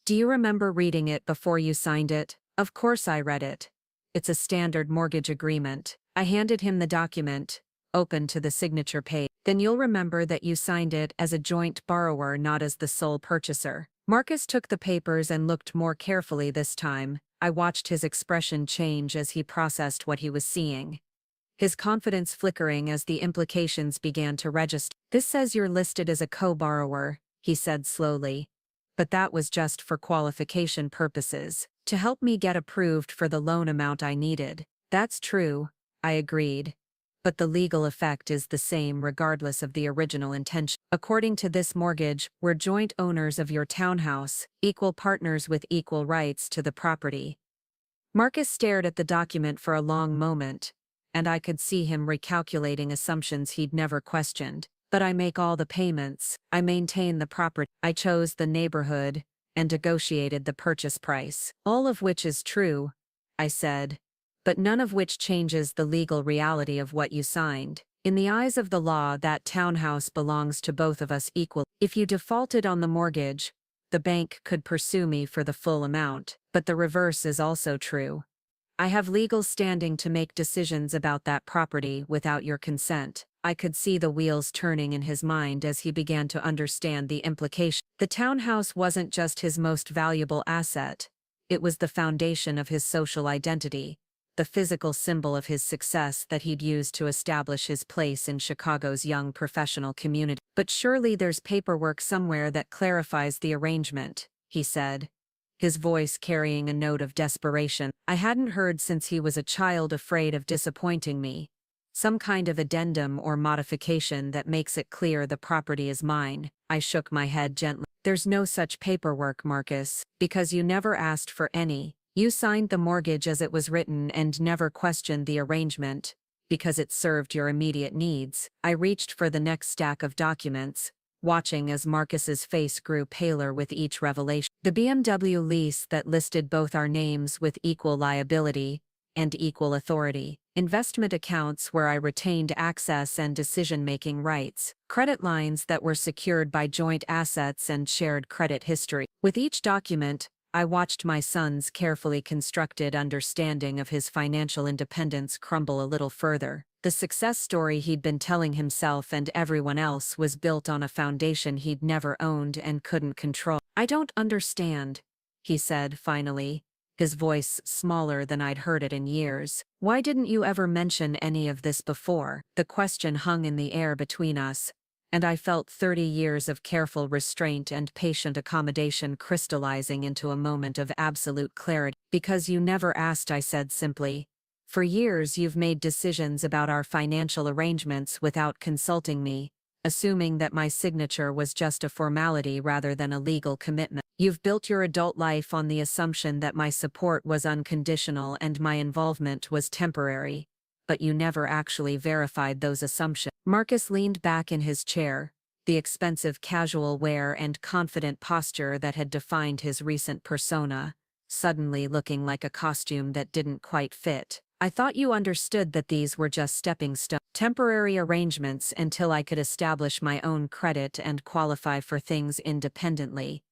Speaker 1: Do you remember reading it before you signed it?" Of course I read it. It's a standard mortgage agreement. I handed him the document, open to the signature page. "Then you'll remember that you signed it as a joint borrower, not as the sole purchaser." Marcus took the papers and looked more carefully this time. I watched his expression change as he processed what he was seeing, his confidence flickering as the implications began to register. "This says you're listed as a co-borrower," he said slowly. "But that was just for qualification purposes, to help me get approved for the loan amount I needed." "That's true," I agreed. "But the legal effect is the same regardless of the original intention. According to this mortgage, we're joint owners of your townhouse, equal partners with equal rights to the property." Marcus stared at the document for a long moment, and I could see him recalculating assumptions he'd never questioned. "But I make all the payments, I maintain the property, I chose the neighborhood, and negotiated the purchase price." "All of which is true," I said, "but none of which changes the legal reality of what you signed. In the eyes of the law, that townhouse belongs to both of us equally. If you defaulted on the mortgage, the bank could pursue me for the full amount, but the reverse is also true. I have legal standing to make decisions about that property without your consent." I could see the wheels turning in his mind as he began to understand the implication. The townhouse wasn't just his most valuable asset. It was the foundation of his social identity, the physical symbol of his success that he'd used to establish his place in Chicago's young professional community. "But surely there's paperwork somewhere that clarifies the arrangement," he said, his voice carrying a note of desperation I hadn't heard since he was a child, afraid of disappointing me. "Some kind of addendum or modification that makes it clear the property is mine." I shook my head gently. "There's no such paperwork, Marcus, because you never asked for any. You signed the mortgage as it was written and never questioned the arrangement, because it served your immediate needs." I reached for the next stack of documents, watching as Marcus's face grew paler with each revelation. The BMW lease that listed both our names with equal liability and equal authority. Investment accounts where I retained access and decision-making rights. Credit lines that were secured by joint assets and shared credit history. With each document, I watched my son's carefully constructed understanding of his financial independence crumble a little further. The success story he'd been telling himself and everyone else was built on a foundation he'd never owned and couldn't control. "I don't understand," he said finally, his voice smaller than I'd heard it in years. "Why didn't you ever mention any of this before?" The question hung in the air between us, and I felt 30 years of careful restraint and patient accommodation crystallizing into a moment of absolute clarity. "Because you never asked," I said simply. "For years you've made decisions about our financial arrangements without consulting me, assuming that my signature was just a formality rather than a legal commitment. You've built your adult life on the assumption that my support was unconditional and my involvement was temporary, but you never actually verified those assumptions." Marcus leaned back in his chair, the expensive casual wear and confident posture that had defined his recent persona, suddenly looking like a costume that didn't quite fit. I thought you understood that these were just stepping stone, temporary arrangements until I could establish my own credit and qualify for things independently.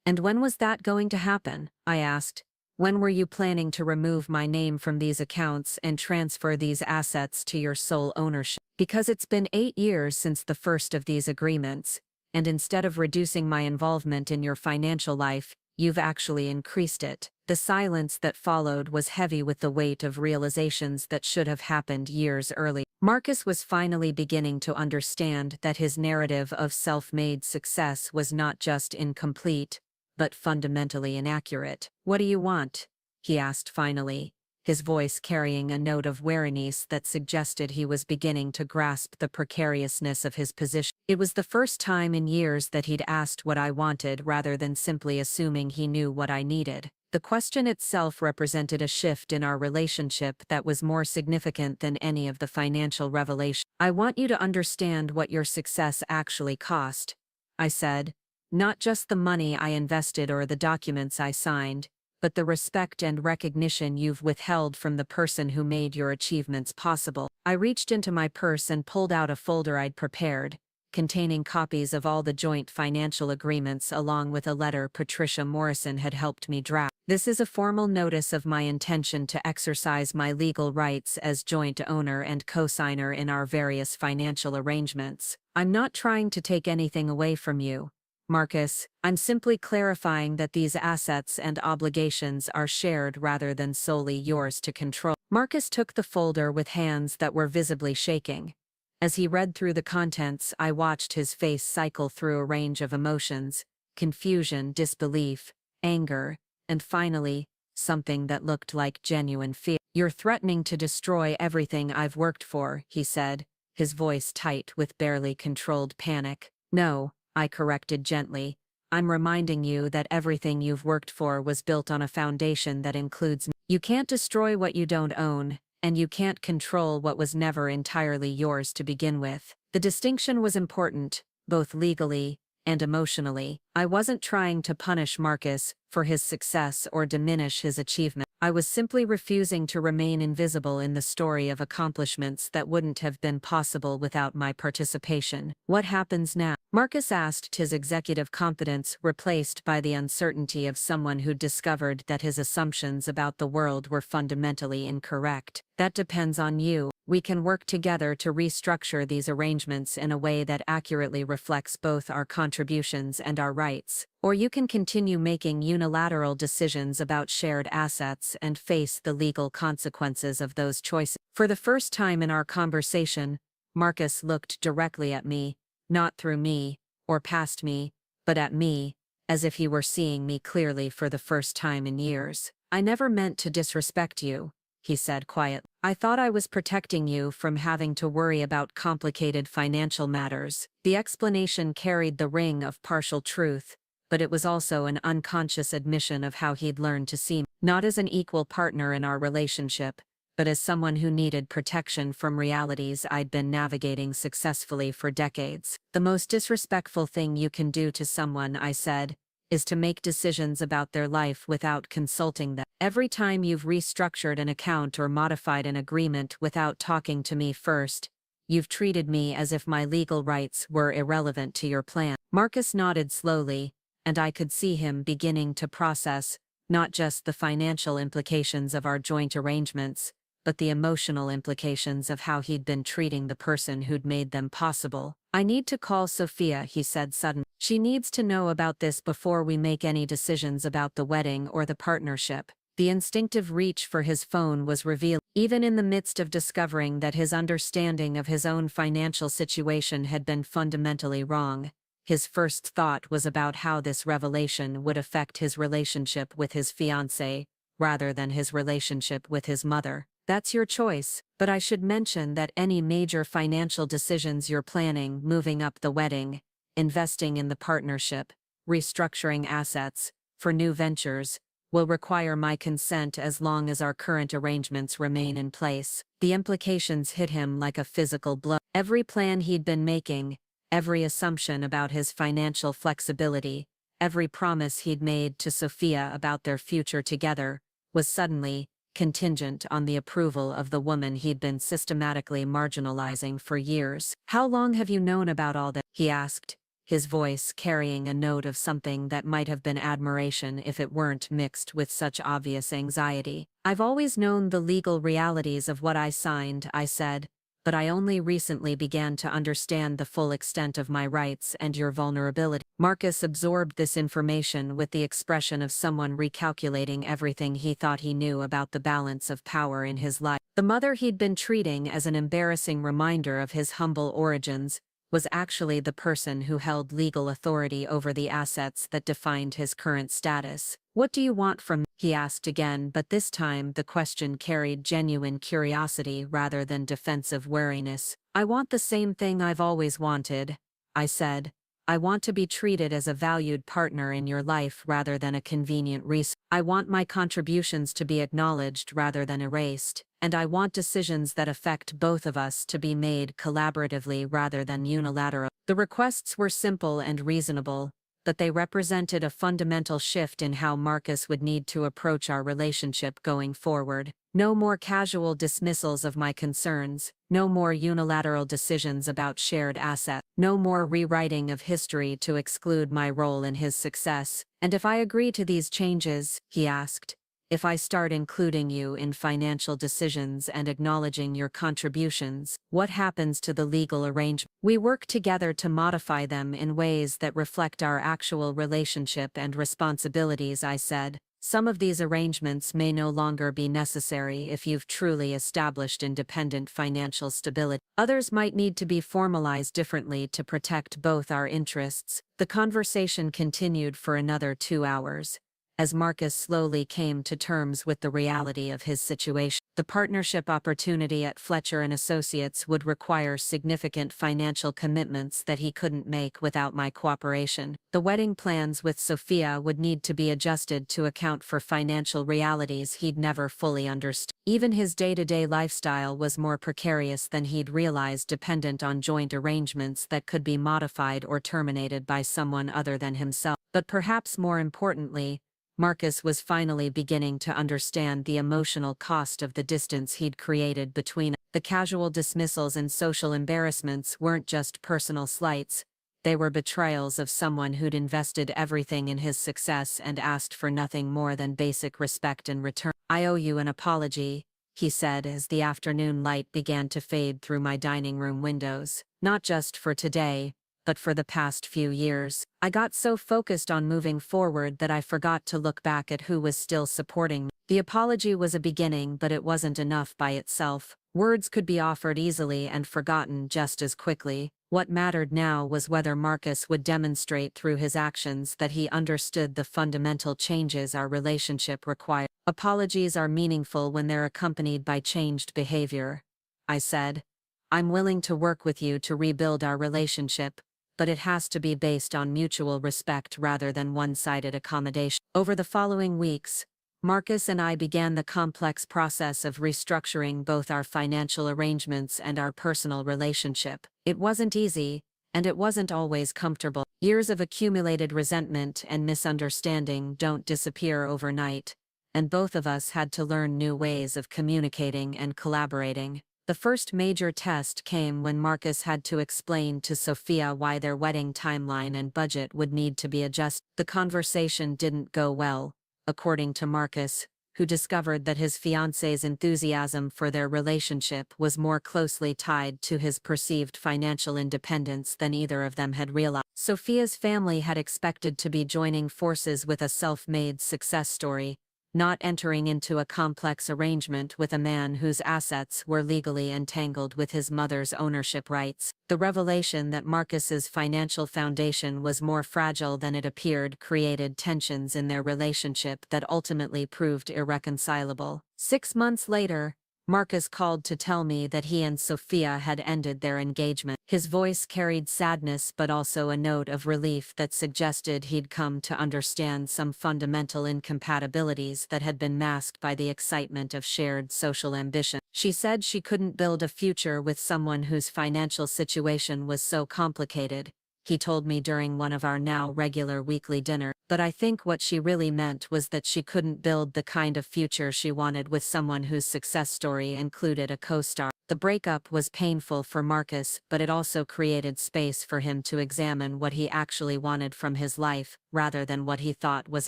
Speaker 1: And when was that going to happen? I asked. When were you planning to remove my name from these accounts and transfer these assets to your sole ownership? Because it's been 8 years since the first of these agreements, and instead of reducing my involvement in your financial life, you've actually increased it. The silence that followed was heavy with the weight of realizations that should have happened years earlier. Marcus was finally beginning to understand that his narrative of self-made success was not just incomplete, but fundamentally inaccurate. "What do you want?" he asked finally, his voice carrying a note of weariness that suggested he was beginning to grasp the precariousness of his position. It was the first time in years that he'd asked what I wanted rather than simply assuming he knew what I needed. The question itself represented a shift in our relationship that was more significant than any of the financial revelation. "I want you to understand what your success actually cost," I said. "Not just the money I invested or the documents I signed, but the respect and recognition you've withheld from the person who made your achievements possible." I reached into my purse and pulled out a folder I'd prepared, containing copies of all the joint financial agreements along with a letter Patricia Morrison had helped me draft. "This is a formal notice of my intention to exercise my legal rights as joint owner and co-signer in our various financial arrangements. I'm not trying to take anything away from you, Marcus. I'm simply clarifying that these assets and obligations are shared rather than solely yours to control." Marcus took the folder with hands that were visibly shaking. As he read through the contents, I watched his face cycle through a range of emotions: confusion, disbelief, anger, and finally, something that looked like genuine fear. "You're threatening to destroy everything I've worked for," he said, his voice tight with barely controlled panic. "No," I corrected gently. "I'm reminding you that everything you've worked for was built on a foundation that includes me. You can't destroy what you don't own, and you can't control what was never entirely yours to begin with." The distinction was important, both legally and emotionally. I wasn't trying to punish Marcus for his success or diminish his achievement. I was simply refusing to remain invisible in the story of accomplishments that wouldn't have been possible without my participation. "What happens now?" Marcus asked, his executive confidence replaced by the uncertainty of someone who'd discovered that his assumptions about the world were fundamentally incorrect. "That depends on you. We can work together to restructure these arrangements in a way that accurately reflects both our contributions and our rights. Or you can continue making unilateral decisions about shared assets and face the legal consequences of those choices." For the first time in our conversation, Marcus looked directly at me, not through me, or past me, but at me, as if he were seeing me clearly for the first time in years. "I never meant to disrespect you," he said quietly. "I thought I was protecting you from having to worry about complicated financial matters." The explanation carried the ring of partial truth, but it was also an unconscious admission of how he'd learned to see me, not as an equal partner in our relationship, but as someone who needed protection from realities I'd been navigating successfully for decades. "The most disrespectful thing you can do to someone," I said, "is to make decisions about their life without consulting them. Every time you've restructured an account or modified an agreement without talking to me first, you've treated me as if my legal rights were irrelevant to your plan." Marcus nodded slowly, and I could see him beginning to process not just the financial implications of our joint arrangements, but the emotional implications of how he'd been treating the person who'd made them possible. "I need to call Sophia," he said suddenly. "She needs to know about this before we make any decisions about the wedding or the partnership." The instinctive reach for his phone was revealed. Even in the midst of discovering that his understanding of his own financial situation had been fundamentally wrong, his first thought was about how this revelation would affect his relationship with his fiancée, rather than his relationship with his mother. "That's your choice, but I should mention that any major financial decisions you're planning, moving up the wedding, investing in the partnership, restructuring assets, for new ventures, will require my consent as long as our current arrangements remain in place." The implications hit him like a physical blow. Every plan he'd been making, Every assumption about his financial flexibility, every promise he'd made to Sophia about their future together, was suddenly contingent on the approval of the woman he'd been systematically marginalizing for years. "How long have you known about all that?" he asked, his voice carrying a note of something that might have been admiration if it weren't mixed with such obvious anxiety. "I've always known the legal realities of what I signed," I said, "but I only recently began to understand the full extent of my rights and your vulnerability." Marcus absorbed this information with the expression of someone recalculating everything he thought he knew about the balance of power in his life. The mother he'd been treating as an embarrassing reminder of his humble origins was actually the person who held legal authority over the assets that defined his current status. "What do you want from me?" he asked again, but this time the question carried genuine curiosity rather than defensive wariness. "I want the same thing I've always wanted," I said. "I want to be treated as a valued partner in your life rather than a convenient resource. I want my contributions to be acknowledged rather than erased, and I want decisions that affect both of us to be made collaboratively rather than unilaterally." The requests were simple and reasonable, but they represented a fundamental shift in how Marcus would need to approach our relationship going forward. No more casual dismissals of my concerns, no more unilateral decisions about shared assets, no more rewriting of history to exclude my role in his success. "And if I agree to these changes," he asked, "if I start including you in financial decisions and acknowledging your contributions, what happens to the legal arrangement? We work together to modify them in ways that reflect our actual relationship and responsibilities," I said. "Some of these arrangements may no longer be necessary if you've truly established independent financial stability. Others might need to be formalized differently to protect both our interests." The conversation continued for another 2 hours, as Marcus slowly came to terms with the reality of his situation. The partnership opportunity at Fletcher and Associates would require significant financial commitments that he couldn't make without my cooperation. The wedding plans with Sophia would need to be adjusted to account for financial realities he'd never fully understood. Even his day-to-day lifestyle was more precarious than he'd realized, dependent on joint arrangements that could be modified or terminated by someone other than himself. But perhaps more importantly, Marcus was finally beginning to understand the emotional cost of the distance he'd created between us. The casual dismissals and social embarrassments weren't just personal slights, they were betrayals of someone who'd invested everything in his success and asked for nothing more than basic respect in return. "I owe you an apology," he said as the afternoon light began to fade through my dining room windows. "Not just for today, but for the past few years. I got so focused on moving forward that I forgot to look back at who was still supporting me." The apology was a beginning, but it wasn't enough by itself. Words could be offered easily and forgotten just as quickly. What mattered now was whether Marcus would demonstrate through his actions that he understood the fundamental changes our relationship required. "Apologies are meaningful when they're accompanied by changed behavior," I said. "I'm willing to work with you to rebuild our relationship, but it has to be based on mutual respect rather than one-sided accommodation." Over the following weeks, Marcus and I began the complex process of restructuring both our financial arrangements and our personal relationship. It wasn't easy, and it wasn't always comfortable. Years of accumulated resentment and misunderstanding don't disappear overnight, and both of us had to learn new ways of communicating and collaborating. The first major test came when Marcus had to explain to Sophia why their wedding timeline and budget would need to be adjusted. The conversation didn't go well, according to Marcus, who discovered that his fiancée's enthusiasm for their relationship was more closely tied to his perceived financial independence than either of them had realized. Sophia's family had expected to be joining forces with a self-made success story, not entering into a complex arrangement with a man whose assets were legally entangled with his mother's ownership rights. The revelation that Marcus's financial foundation was more fragile than it appeared created tensions in their relationship that ultimately proved irreconcilable. 6 months later, Marcus called to tell me that he and Sophia had ended their engagement. His voice carried sadness but also a note of relief that suggested he'd come to understand some fundamental incompatibilities that had been masked by the excitement of shared social ambition. She said she couldn't build a future with someone whose financial situation was so complicated, he told me during one of our now regular weekly dinners. But I think what she really meant was that she couldn't build the kind of future she wanted with someone whose success story included a co-star. The breakup was painful for Marcus, but it also created space for him to examine what he actually wanted from his life, rather than what he thought was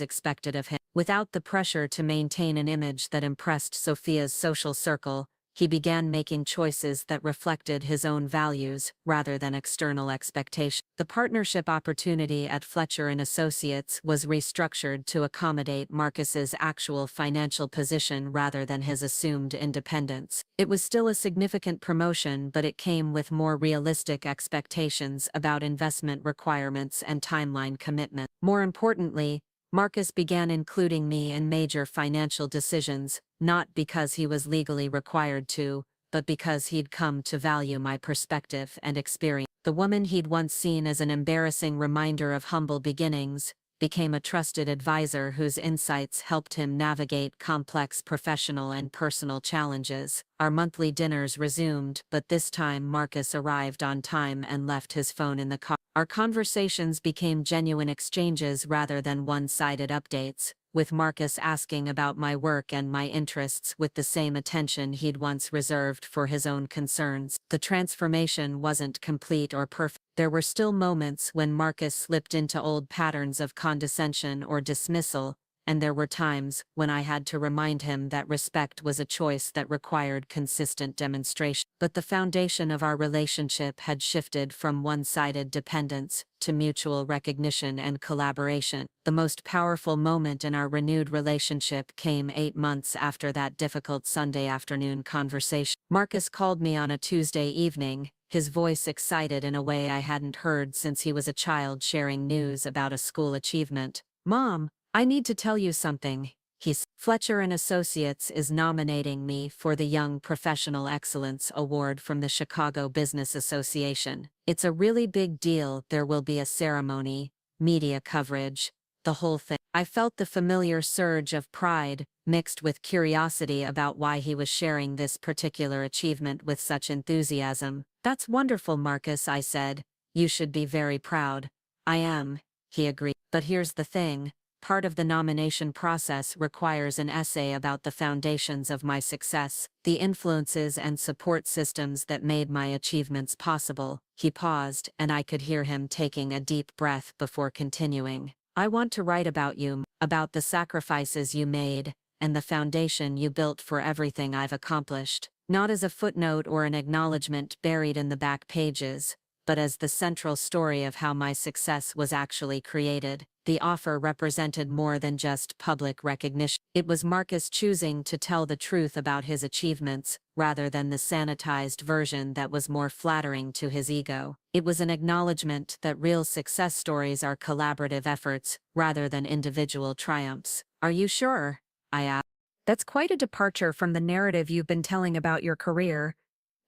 Speaker 1: expected of him. Without the pressure to maintain an image that impressed Sophia's social circle, he began making choices that reflected his own values rather than external expectations. The partnership opportunity at Fletcher & Associates was restructured to accommodate Marcus's actual financial position rather than his assumed independence. It was still a significant promotion, but it came with more realistic expectations about investment requirements and timeline commitment. More importantly, Marcus began including me in major financial decisions, not because he was legally required to, but because he'd come to value my perspective and experience. The woman he'd once seen as an embarrassing reminder of humble beginnings became a trusted advisor whose insights helped him navigate complex professional and personal challenges. Our monthly dinners resumed, but this time Marcus arrived on time and left his phone in the car. Our conversations became genuine exchanges rather than one-sided updates, with Marcus asking about my work and my interests with the same attention he'd once reserved for his own concerns. The transformation wasn't complete or perfect. There were still moments when Marcus slipped into old patterns of condescension or dismissal, and there were times when I had to remind him that respect was a choice that required consistent demonstration. But the foundation of our relationship had shifted from one-sided dependence to mutual recognition and collaboration. The most powerful moment in our renewed relationship came 8 months after that difficult Sunday afternoon conversation. Marcus called me on a Tuesday evening, his voice excited in a way I hadn't heard since he was a child sharing news about a school achievement. "Mom, I need to tell you something," he said. "Fletcher & Associates is nominating me for the Young Professional Excellence Award from the Chicago Business Association. It's a really big deal. There will be a ceremony, media coverage, the whole thing." I felt the familiar surge of pride, mixed with curiosity about why he was sharing this particular achievement with such enthusiasm. "That's wonderful, Marcus," I said. "You should be very proud." "I am," he agreed. "But here's the thing. Part of the nomination process requires an essay about the foundations of my success, the influences and support systems that made my achievements possible." He paused, and I could hear him taking a deep breath before continuing. "I want to write about you, about the sacrifices you made, and the foundation you built for everything I've accomplished. Not as a footnote or an acknowledgement buried in the back pages, but as the central story of how my success was actually created." The offer represented more than just public recognition. It was Marcus choosing to tell the truth about his achievements, rather than the sanitized version that was more flattering to his ego. It was an acknowledgement that real success stories are collaborative efforts, rather than individual triumphs. "Are you sure?" I asked. "That's quite a departure from the narrative you've been telling about your career.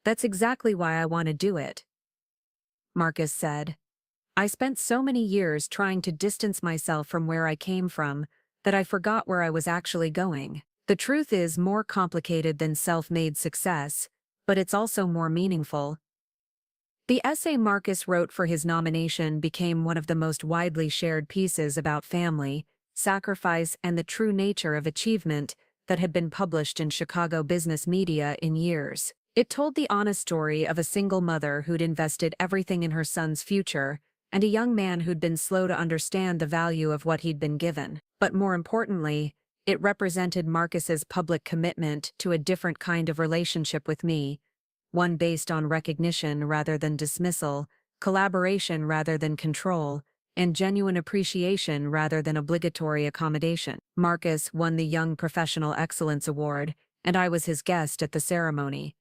Speaker 1: That's exactly why I want to do it," Marcus said. "I spent so many years trying to distance myself from where I came from that I forgot where I was actually going. The truth is more complicated than self-made success, but it's also more meaningful." The essay Marcus wrote for his nomination became one of the most widely shared pieces about family, sacrifice, and the true nature of achievement that had been published in Chicago business media in years. It told the honest story of a single mother who'd invested everything in her son's future, and a young man who'd been slow to understand the value of what he'd been given. But more importantly, it represented Marcus's public commitment to a different kind of relationship with me, one based on recognition rather than dismissal, collaboration rather than control, and genuine appreciation rather than obligatory accommodation. Marcus won the Young Professional Excellence Award, and I was his guest at the ceremony.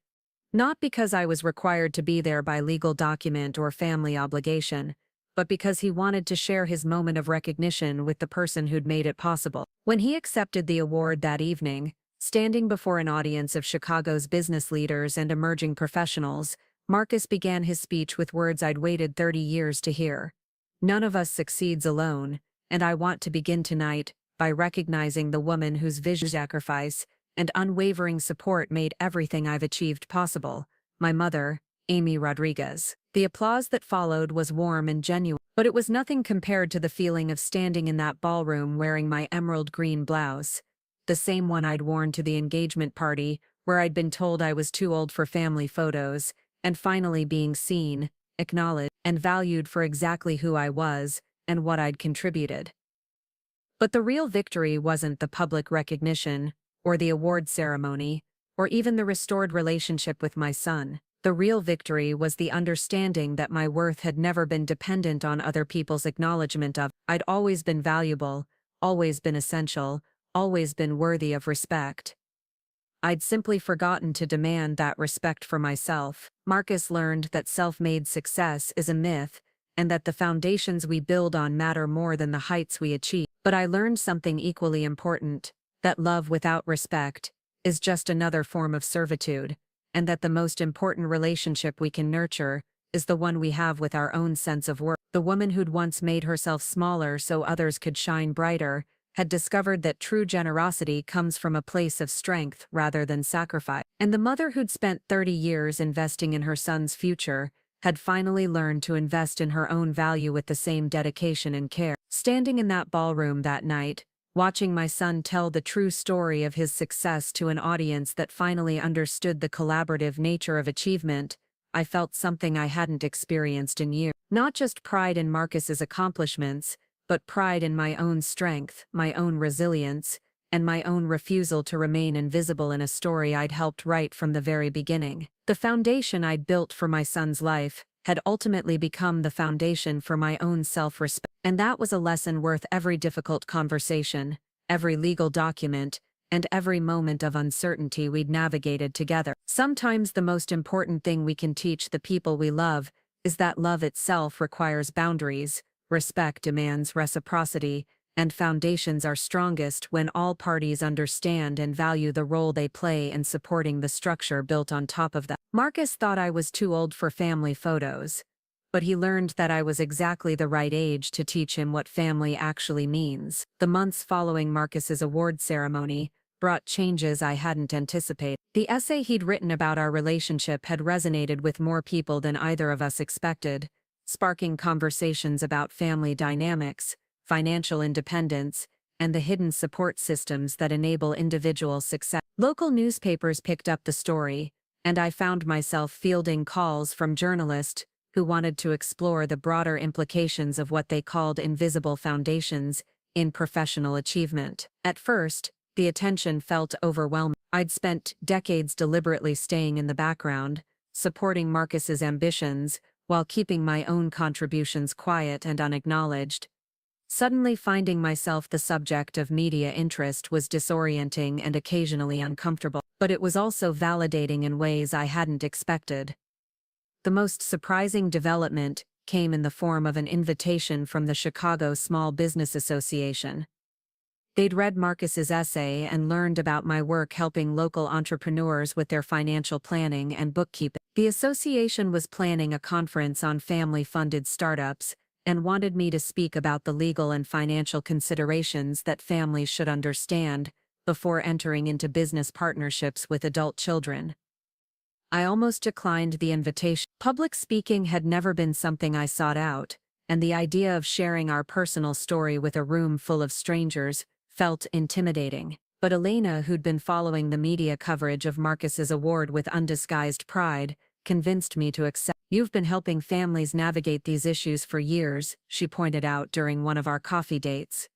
Speaker 1: Not because I was required to be there by legal document or family obligation, but because he wanted to share his moment of recognition with the person who'd made it possible. When he accepted the award that evening, Standing before an audience of Chicago's business leaders and emerging professionals, Marcus began his speech with words I'd waited 30 years to hear. None of us succeeds alone, and I want to begin tonight by recognizing the woman whose vision, sacrifice, and unwavering support made everything I've achieved possible, my mother, Amy Rodriguez. The applause that followed was warm and genuine, but it was nothing compared to the feeling of standing in that ballroom wearing my emerald green blouse, the same one I'd worn to the engagement party where I'd been told I was too old for family photos, and finally being seen, acknowledged, and valued for exactly who I was and what I'd contributed. But the real victory wasn't the public recognition, or the award ceremony, or even the restored relationship with my son. The real victory was the understanding that my worth had never been dependent on other people's acknowledgement of. I'd always been valuable, always been essential, always been worthy of respect. I'd simply forgotten to demand that respect for myself. Marcus learned that self-made success is a myth, and that the foundations we build on matter more than the heights we achieve. But I learned something equally important, that love without respect is just another form of servitude, and that the most important relationship we can nurture is the one we have with our own sense of worth. The woman who'd once made herself smaller so others could shine brighter had discovered that true generosity comes from a place of strength rather than sacrifice. And the mother who'd spent 30 years investing in her son's future had finally learned to invest in her own value with the same dedication and care. Standing in that ballroom that night, watching my son tell the true story of his success to an audience that finally understood the collaborative nature of achievement, I felt something I hadn't experienced in years. Not just pride in Marcus's accomplishments, but pride in my own strength, my own resilience, and my own refusal to remain invisible in a story I'd helped write from the very beginning. The foundation I'd built for my son's life had ultimately become the foundation for my own self-respect. And that was a lesson worth every difficult conversation, every legal document, and every moment of uncertainty we'd navigated together. Sometimes the most important thing we can teach the people we love is that love itself requires boundaries, respect demands reciprocity, and foundations are strongest when all parties understand and value the role they play in supporting the structure built on top of them. Marcus thought I was too old for family photos, but he learned that I was exactly the right age to teach him what family actually means. The months following Marcus's award ceremony brought changes I hadn't anticipated. The essay he'd written about our relationship had resonated with more people than either of us expected, sparking conversations about family dynamics, financial independence, and the hidden support systems that enable individual success. Local newspapers picked up the story, and I found myself fielding calls from journalists who wanted to explore the broader implications of what they called invisible foundations in professional achievement. At first, the attention felt overwhelming. I'd spent decades deliberately staying in the background, supporting Marcus's ambitions, while keeping my own contributions quiet and unacknowledged. Suddenly finding myself the subject of media interest was disorienting and occasionally uncomfortable, but it was also validating in ways I hadn't expected. The most surprising development came in the form of an invitation from the Chicago Small Business Association. They'd read Marcus's essay and learned about my work helping local entrepreneurs with their financial planning and bookkeeping. The association was planning a conference on family-funded startups and wanted me to speak about the legal and financial considerations that families should understand before entering into business partnerships with adult children. I almost declined the invitation. Public speaking had never been something I sought out, and the idea of sharing our personal story with a room full of strangers felt intimidating. But Elena, who'd been following the media coverage of Marcus's award with undisguised pride, convinced me to accept. "You've been helping families navigate these issues for years," she pointed out during one of our coffee dates.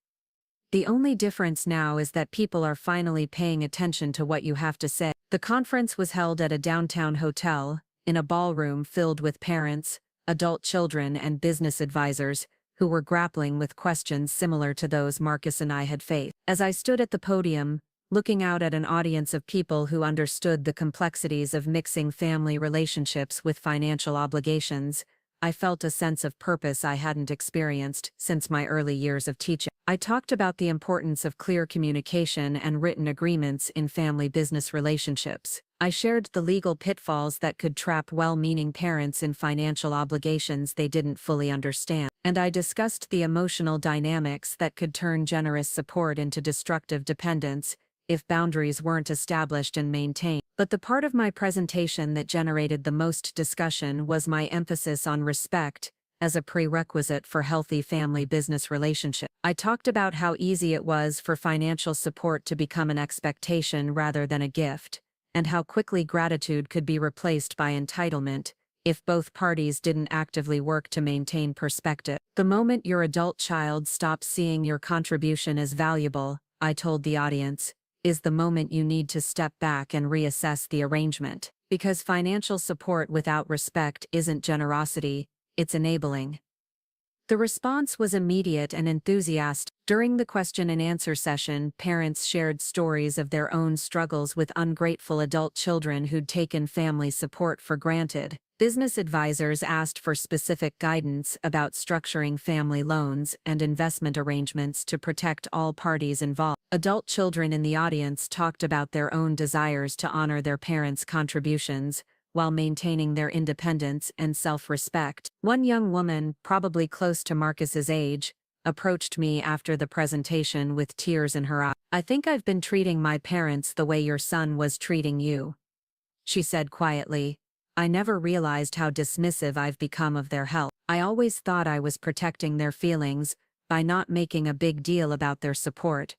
Speaker 1: "The only difference now is that people are finally paying attention to what you have to say." The conference was held at a downtown hotel, in a ballroom filled with parents, adult children, and business advisors who were grappling with questions similar to those Marcus and I had faced. As I stood at the podium, looking out at an audience of people who understood the complexities of mixing family relationships with financial obligations, I felt a sense of purpose I hadn't experienced since my early years of teaching. I talked about the importance of clear communication and written agreements in family business relationships. I shared the legal pitfalls that could trap well-meaning parents in financial obligations they didn't fully understand. And I discussed the emotional dynamics that could turn generous support into destructive dependence if boundaries weren't established and maintained. But the part of my presentation that generated the most discussion was my emphasis on respect as a prerequisite for healthy family-business relationships. I talked about how easy it was for financial support to become an expectation rather than a gift, and how quickly gratitude could be replaced by entitlement if both parties didn't actively work to maintain perspective. The moment your adult child stops seeing your contribution as valuable, I told the audience, is the moment you need to step back and reassess the arrangement. Because financial support without respect isn't generosity, it's enabling. The response was immediate and enthusiastic. During the question and answer session, parents shared stories of their own struggles with ungrateful adult children who'd taken family support for granted. Business advisors asked for specific guidance about structuring family loans and investment arrangements to protect all parties involved. Adult children in the audience talked about their own desires to honor their parents' contributions while maintaining their independence and self-respect. One young woman, probably close to Marcus's age, approached me after the presentation with tears in her eyes. "I think I've been treating my parents the way your son was treating you," she said quietly. "I never realized how dismissive I've become of their help. I always thought I was protecting their feelings by not making a big deal about their support.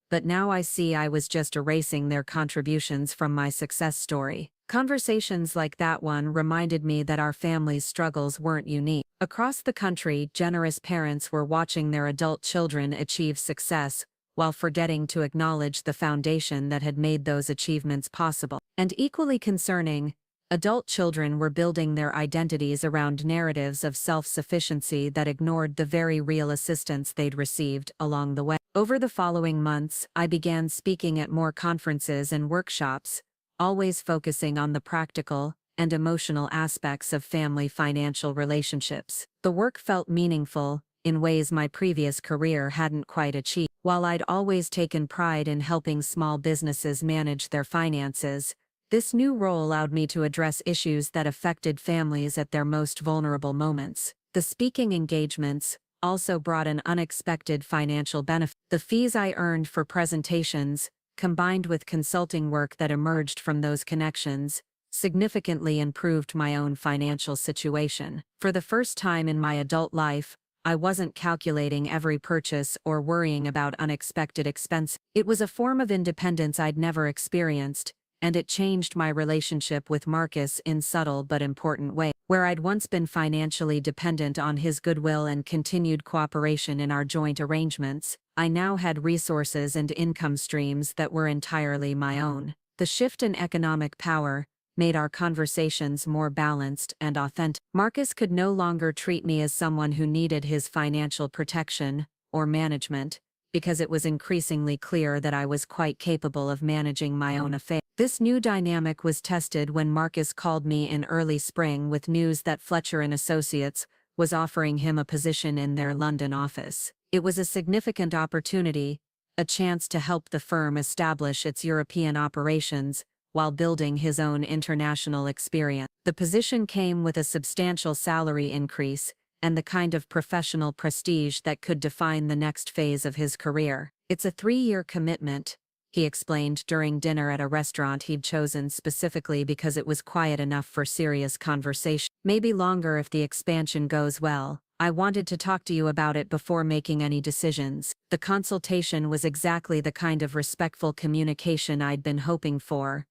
Speaker 1: But now I see I was just erasing their contributions from my success story." Conversations like that one reminded me that our family's struggles weren't unique. Across the country, generous parents were watching their adult children achieve success while forgetting to acknowledge the foundation that had made those achievements possible. And equally concerning, adult children were building their identities around narratives of self-sufficiency that ignored the very real assistance they'd received along the way. Over the following months, I began speaking at more conferences and workshops, always focusing on the practical and emotional aspects of family financial relationships. The work felt meaningful in ways my previous career hadn't quite achieved. While I'd always taken pride in helping small businesses manage their finances, this new role allowed me to address issues that affected families at their most vulnerable moments. The speaking engagements also brought an unexpected financial benefit. The fees I earned for presentations, combined with consulting work that emerged from those connections, significantly improved my own financial situation. For the first time in my adult life, I wasn't calculating every purchase or worrying about unexpected expenses. It was a form of independence I'd never experienced, and it changed my relationship with Marcus in subtle but important ways. Where I'd once been financially dependent on his goodwill and continued cooperation in our joint arrangements, I now had resources and income streams that were entirely my own. The shift in economic power made our conversations more balanced and authentic. Marcus could no longer treat me as someone who needed his financial protection or management, because it was increasingly clear that I was quite capable of managing my own affairs. This new dynamic was tested when Marcus called me in early spring with news that Fletcher & Associates was offering him a position in their London office. It was a significant opportunity, a chance to help the firm establish its European operations while building his own international experience. The position came with a substantial salary increase and the kind of professional prestige that could define the next phase of his career. "It's a 3-year commitment," he explained during dinner at a restaurant he'd chosen specifically because it was quiet enough for serious conversation. "Maybe longer if the expansion goes well. I wanted to talk to you about it before making any decisions." The consultation was exactly the kind of respectful communication I'd been hoping for,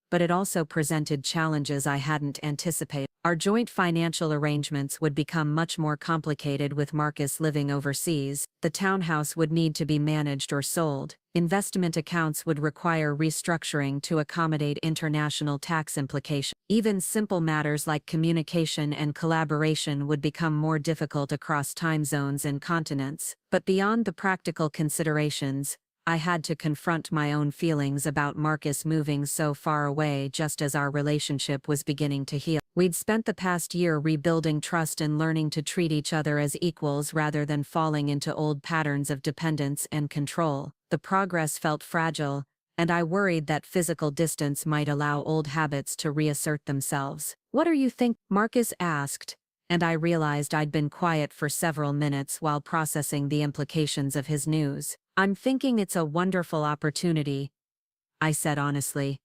Speaker 1: but it also presented challenges I hadn't anticipated. Our joint financial arrangements would become much more complicated with Marcus living overseas. The townhouse would need to be managed or sold. Investment accounts would require restructuring to accommodate international tax implications. Even simple matters like communication and collaboration would become more difficult across time zones and continents. But beyond the practical considerations, I had to confront my own feelings about Marcus moving so far away just as our relationship was beginning to heal. We'd spent the past year rebuilding trust and learning to treat each other as equals rather than falling into old patterns of dependence and control. The progress felt fragile, and I worried that physical distance might allow old habits to reassert themselves. "What are you think?" Marcus asked, and I realized I'd been quiet for several minutes while processing the implications of his news. "I'm thinking it's a wonderful opportunity," I said honestly.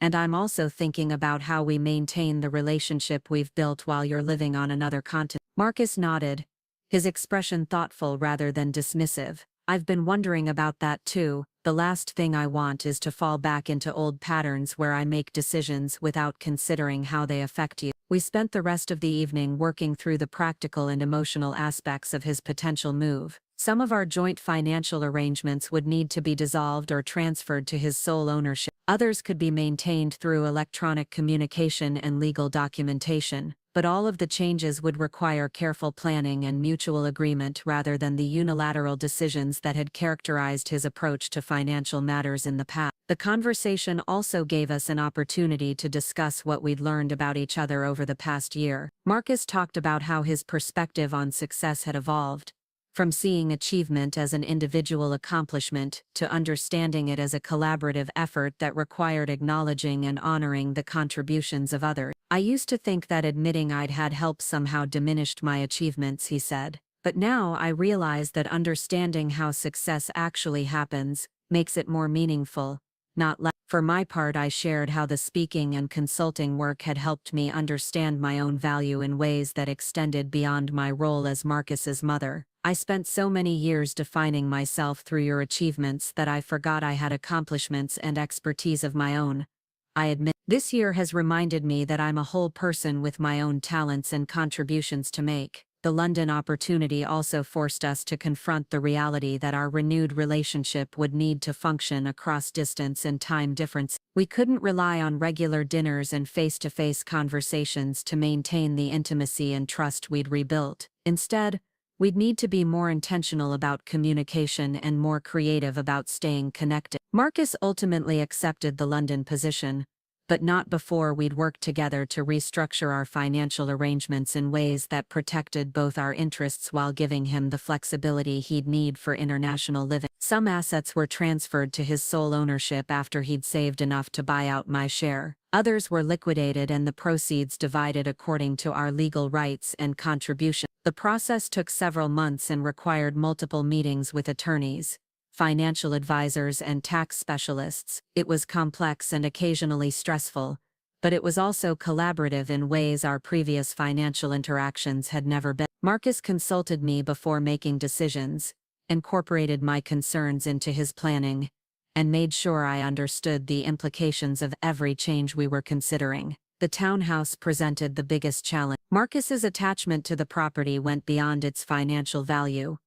Speaker 1: "And I'm also thinking about how we maintain the relationship we've built while you're living on another continent." Marcus nodded, his expression thoughtful rather than dismissive. "I've been wondering about that too. The last thing I want is to fall back into old patterns where I make decisions without considering how they affect you." We spent the rest of the evening working through the practical and emotional aspects of his potential move. Some of our joint financial arrangements would need to be dissolved or transferred to his sole ownership. Others could be maintained through electronic communication and legal documentation, but all of the changes would require careful planning and mutual agreement rather than the unilateral decisions that had characterized his approach to financial matters in the past. The conversation also gave us an opportunity to discuss what we'd learned about each other over the past year. Marcus talked about how his perspective on success had evolved, from seeing achievement as an individual accomplishment to understanding it as a collaborative effort that required acknowledging and honoring the contributions of others. "I used to think that admitting I'd had help somehow diminished my achievements," he said. "But now I realize that understanding how success actually happens makes it more meaningful, not less." For my part, I shared how the speaking and consulting work had helped me understand my own value in ways that extended beyond my role as Marcus's mother. "I spent so many years defining myself through your achievements that I forgot I had accomplishments and expertise of my own," I admit. "This year has reminded me that I'm a whole person with my own talents and contributions to make." The London opportunity also forced us to confront the reality that our renewed relationship would need to function across distance and time difference. We couldn't rely on regular dinners and face-to-face conversations to maintain the intimacy and trust we'd rebuilt. Instead, we'd need to be more intentional about communication and more creative about staying connected. Marcus ultimately accepted the London position, but not before we'd worked together to restructure our financial arrangements in ways that protected both our interests while giving him the flexibility he'd need for international living. Some assets were transferred to his sole ownership after he'd saved enough to buy out my share. Others were liquidated and the proceeds divided according to our legal rights and contribution. The process took several months and required multiple meetings with attorneys, financial advisors, and tax specialists. It was complex and occasionally stressful, but it was also collaborative in ways our previous financial interactions had never been. Marcus consulted me before making decisions, incorporated my concerns into his planning, and made sure I understood the implications of every change we were considering. The townhouse presented the biggest challenge. Marcus's attachment to the property went beyond its financial value.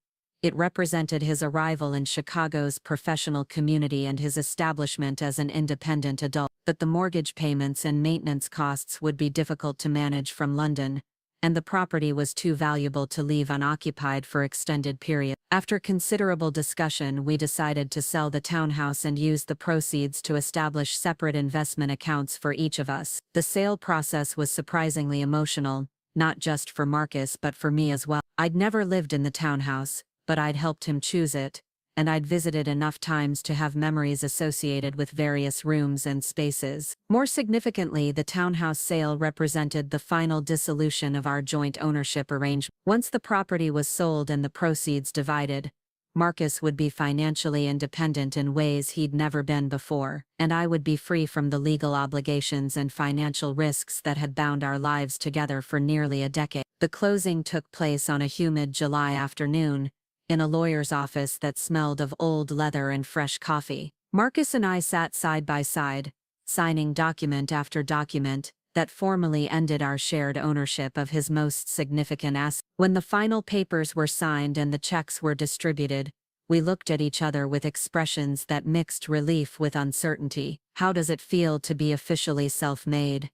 Speaker 1: It represented his arrival in Chicago's professional community and his establishment as an independent adult. But the mortgage payments and maintenance costs would be difficult to manage from London, and the property was too valuable to leave unoccupied for extended periods. After considerable discussion, we decided to sell the townhouse and use the proceeds to establish separate investment accounts for each of us. The sale process was surprisingly emotional, not just for Marcus but for me as well. I'd never lived in the townhouse, but I'd helped him choose it, and I'd visited enough times to have memories associated with various rooms and spaces. More significantly, the townhouse sale represented the final dissolution of our joint ownership arrangement. Once the property was sold and the proceeds divided, Marcus would be financially independent in ways he'd never been before, and I would be free from the legal obligations and financial risks that had bound our lives together for nearly a decade. The closing took place on a humid July afternoon, in a lawyer's office that smelled of old leather and fresh coffee. Marcus and I sat side by side, signing document after document that formally ended our shared ownership of his most significant asset. When the final papers were signed and the checks were distributed, we looked at each other with expressions that mixed relief with uncertainty. "How does it feel to be officially self-made?"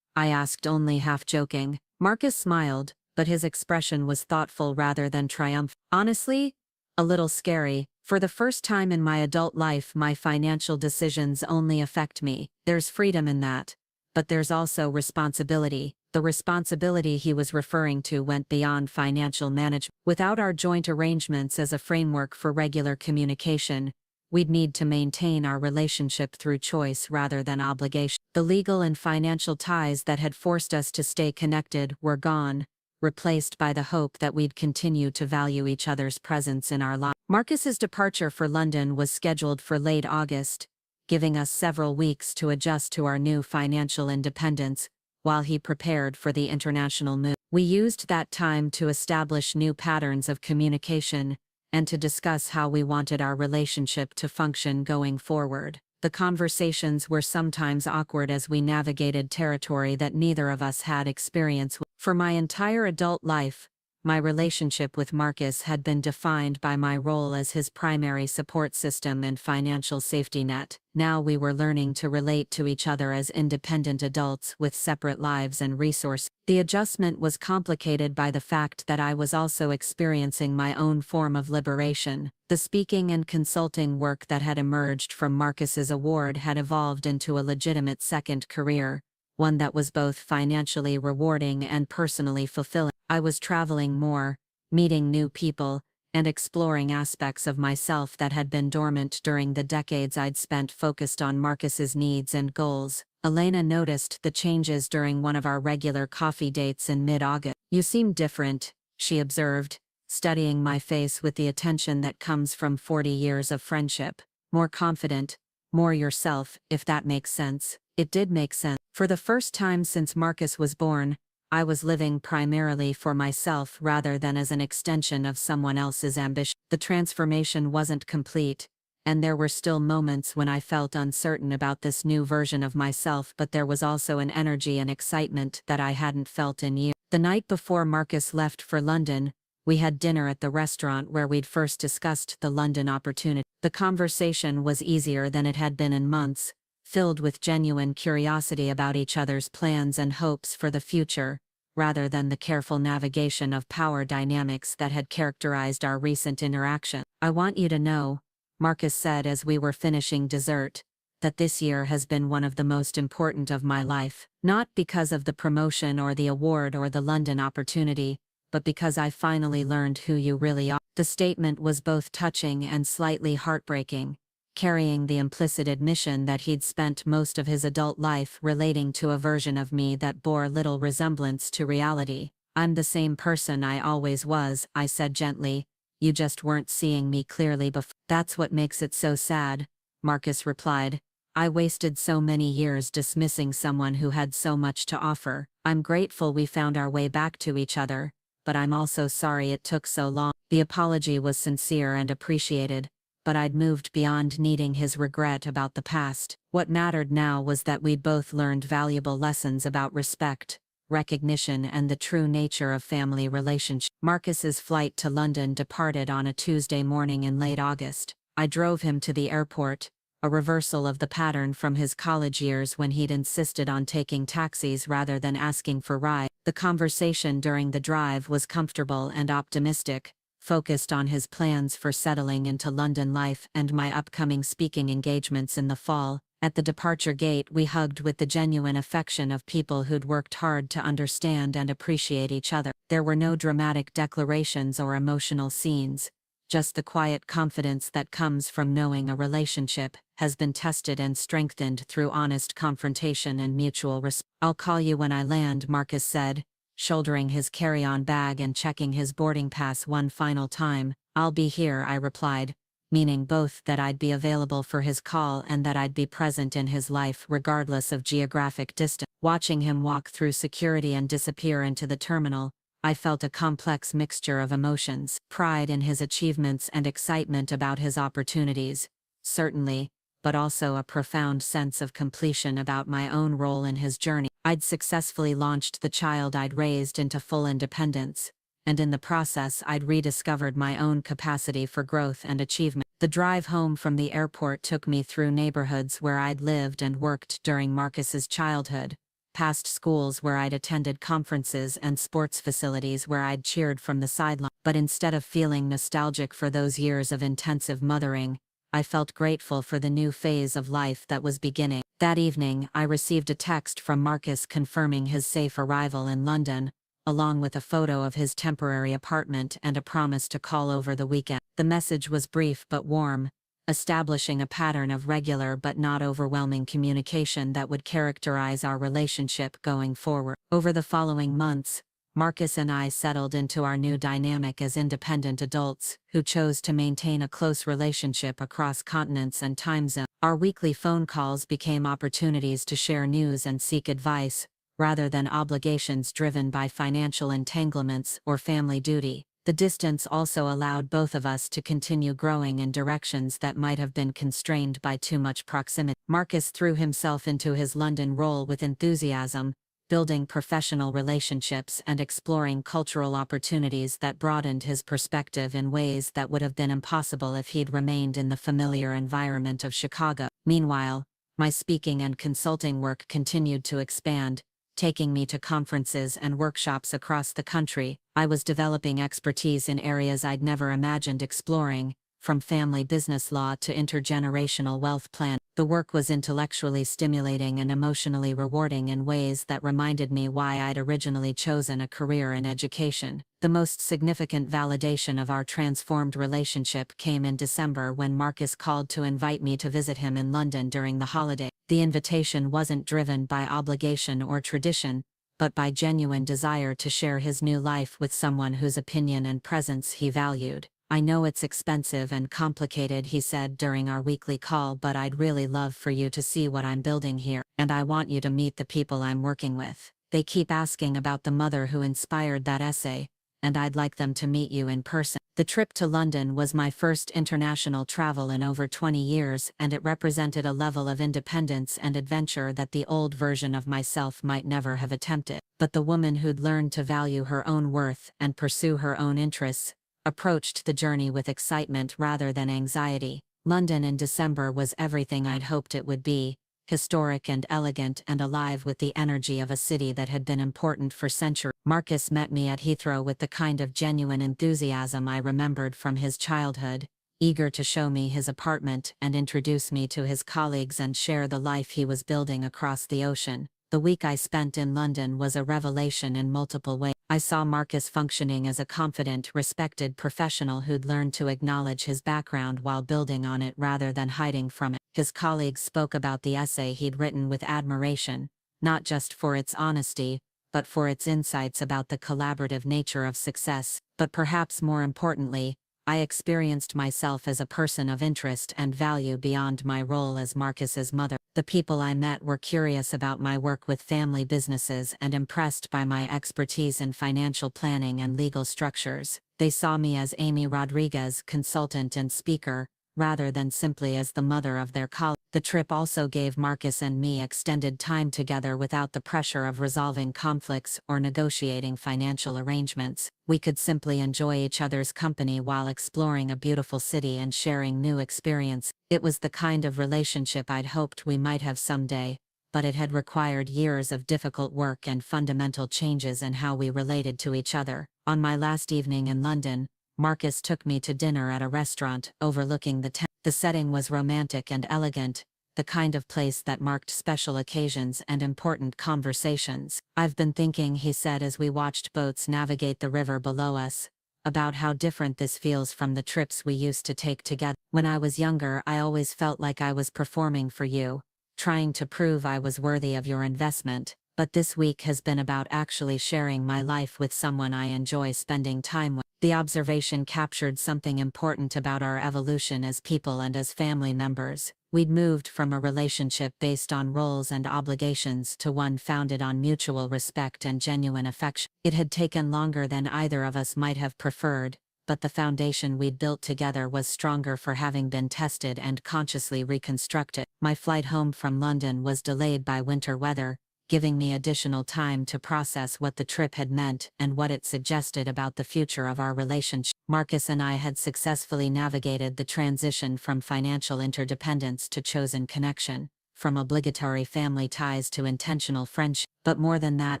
Speaker 1: I asked, only half joking. Marcus smiled, but his expression was thoughtful rather than triumphant. "Honestly, a little scary. For the first time in my adult life, my financial decisions only affect me. There's freedom in that, but there's also responsibility. The responsibility he was referring to went beyond financial management. Without our joint arrangements as a framework for regular communication, we'd need to maintain our relationship through choice rather than obligation. The legal and financial ties that had forced us to stay connected were gone, replaced by the hope that we'd continue to value each other's presence in our lives. Marcus's departure for London was scheduled for late August, giving us several weeks to adjust to our new financial independence while he prepared for the international move. We used that time to establish new patterns of communication and to discuss how we wanted our relationship to function going forward. The conversations were sometimes awkward as we navigated territory that neither of us had experience with. For my entire adult life, my relationship with Marcus had been defined by my role as his primary support system and financial safety net. Now we were learning to relate to each other as independent adults with separate lives and resources. The adjustment was complicated by the fact that I was also experiencing my own form of liberation. The speaking and consulting work that had emerged from Marcus's award had evolved into a legitimate second career, one that was both financially rewarding and personally fulfilling. I was traveling more, meeting new people, and exploring aspects of myself that had been dormant during the decades I'd spent focused on Marcus's needs and goals. Elena noticed the changes during one of our regular coffee dates in mid-August. "You seem different," she observed, studying my face with the attention that comes from 40 years of friendship. "More confident, more yourself, if that makes sense." It did make sense. For the first time since Marcus was born, I was living primarily for myself rather than as an extension of someone else's ambition. The transformation wasn't complete, and there were still moments when I felt uncertain about this new version of myself, but there was also an energy and excitement that I hadn't felt in years. The night before Marcus left for London, we had dinner at the restaurant where we'd first discussed the London opportunity. The conversation was easier than it had been in months, filled with genuine curiosity about each other's plans and hopes for the future, rather than the careful navigation of power dynamics that had characterized our recent interaction. "I want you to know," Marcus said as we were finishing dessert, "that this year has been one of the most important of my life. Not because of the promotion or the award or the London opportunity, but because I finally learned who you really are." The statement was both touching and slightly heartbreaking, carrying the implicit admission that he'd spent most of his adult life relating to a version of me that bore little resemblance to reality. "I'm the same person I always was," I said gently. "You just weren't seeing me clearly before." "That's what makes it so sad," Marcus replied. "I wasted so many years dismissing someone who had so much to offer. I'm grateful we found our way back to each other, but I'm also sorry it took so long." The apology was sincere and appreciated, but I'd moved beyond needing his regret about the past. What mattered now was that we'd both learned valuable lessons about respect, recognition, and the true nature of family relationships. Marcus's flight to London departed on a Tuesday morning in late August. I drove him to the airport, a reversal of the pattern from his college years when he'd insisted on taking taxis rather than asking for rides. The conversation during the drive was comfortable and optimistic, focused on his plans for settling into London life and my upcoming speaking engagements in the fall. At the departure gate, we hugged with the genuine affection of people who'd worked hard to understand and appreciate each other. There were no dramatic declarations or emotional scenes, just the quiet confidence that comes from knowing a relationship has been tested and strengthened through honest confrontation and mutual respect. "I'll call you when I land," Marcus said, shouldering his carry-on bag and checking his boarding pass one final time. "I'll be here," I replied, meaning both that I'd be available for his call and that I'd be present in his life regardless of geographic distance. Watching him walk through security and disappear into the terminal, I felt a complex mixture of emotions. Pride in his achievements and excitement about his opportunities, certainly, but also a profound sense of completion about my own role in his journey. I'd successfully launched the child I'd raised into full independence, and in the process I'd rediscovered my own capacity for growth and achievement. The drive home from the airport took me through neighborhoods where I'd lived and worked during Marcus's childhood, past schools where I'd attended conferences and sports facilities where I'd cheered from the sideline. But instead of feeling nostalgic for those years of intensive mothering, I felt grateful for the new phase of life that was beginning. That evening, I received a text from Marcus confirming his safe arrival in London, along with a photo of his temporary apartment and a promise to call over the weekend. The message was brief but warm, establishing a pattern of regular but not overwhelming communication that would characterize our relationship going forward. Over the following months, Marcus and I settled into our new dynamic as independent adults who chose to maintain a close relationship across continents and time zones. Our weekly phone calls became opportunities to share news and seek advice, rather than obligations driven by financial entanglements or family duty. The distance also allowed both of us to continue growing in directions that might have been constrained by too much proximity. Marcus threw himself into his London role with enthusiasm, building professional relationships and exploring cultural opportunities that broadened his perspective in ways that would have been impossible if he'd remained in the familiar environment of Chicago. Meanwhile, my speaking and consulting work continued to expand, taking me to conferences and workshops across the country. I was developing expertise in areas I'd never imagined exploring, from family business law to intergenerational wealth planning. The work was intellectually stimulating and emotionally rewarding in ways that reminded me why I'd originally chosen a career in education. The most significant validation of our transformed relationship came in December when Marcus called to invite me to visit him in London during the holiday. The invitation wasn't driven by obligation or tradition, but by genuine desire to share his new life with someone whose opinion and presence he valued. "I know it's expensive and complicated," he said during our weekly call, "but I'd really love for you to see what I'm building here, and I want you to meet the people I'm working with. They keep asking about the mother who inspired that essay, and I'd like them to meet you in person." The trip to London was my first international travel in over 20 years, and it represented a level of independence and adventure that the old version of myself might never have attempted. But the woman who'd learned to value her own worth and pursue her own interests approached the journey with excitement rather than anxiety. London in December was everything I'd hoped it would be, historic and elegant and alive with the energy of a city that had been important for centuries. Marcus met me at Heathrow with the kind of genuine enthusiasm I remembered from his childhood, eager to show me his apartment and introduce me to his colleagues and share the life he was building across the ocean. The week I spent in London was a revelation in multiple ways. I saw Marcus functioning as a confident, respected professional who'd learned to acknowledge his background while building on it rather than hiding from it. His colleagues spoke about the essay he'd written with admiration, not just for its honesty, but for its insights about the collaborative nature of success. But perhaps more importantly, I experienced myself as a person of interest and value beyond my role as Marcus's mother. The people I met were curious about my work with family businesses and impressed by my expertise in financial planning and legal structures. They saw me as Amy Rodriguez, consultant and speaker, rather than simply as the mother of their colleague. The trip also gave Marcus and me extended time together without the pressure of resolving conflicts or negotiating financial arrangements. We could simply enjoy each other's company while exploring a beautiful city and sharing new experiences. It was the kind of relationship I'd hoped we might have someday, but it had required years of difficult work and fundamental changes in how we related to each other. On my last evening in London, Marcus took me to dinner at a restaurant overlooking the Thames. The setting was romantic and elegant, the kind of place that marked special occasions and important conversations. "I've been thinking," he said as we watched boats navigate the river below us, "about how different this feels from the trips we used to take together. When I was younger, I always felt like I was performing for you, trying to prove I was worthy of your investment. But this week has been about actually sharing my life with someone I enjoy spending time with." The observation captured something important about our evolution as people and as family members. We'd moved from a relationship based on roles and obligations to one founded on mutual respect and genuine affection. It had taken longer than either of us might have preferred, but the foundation we'd built together was stronger for having been tested and consciously reconstructed. My flight home from London was delayed by winter weather, giving me additional time to process what the trip had meant and what it suggested about the future of our relationship. Marcus and I had successfully navigated the transition from financial interdependence to chosen connection, from obligatory family ties to intentional friendship. But more than that,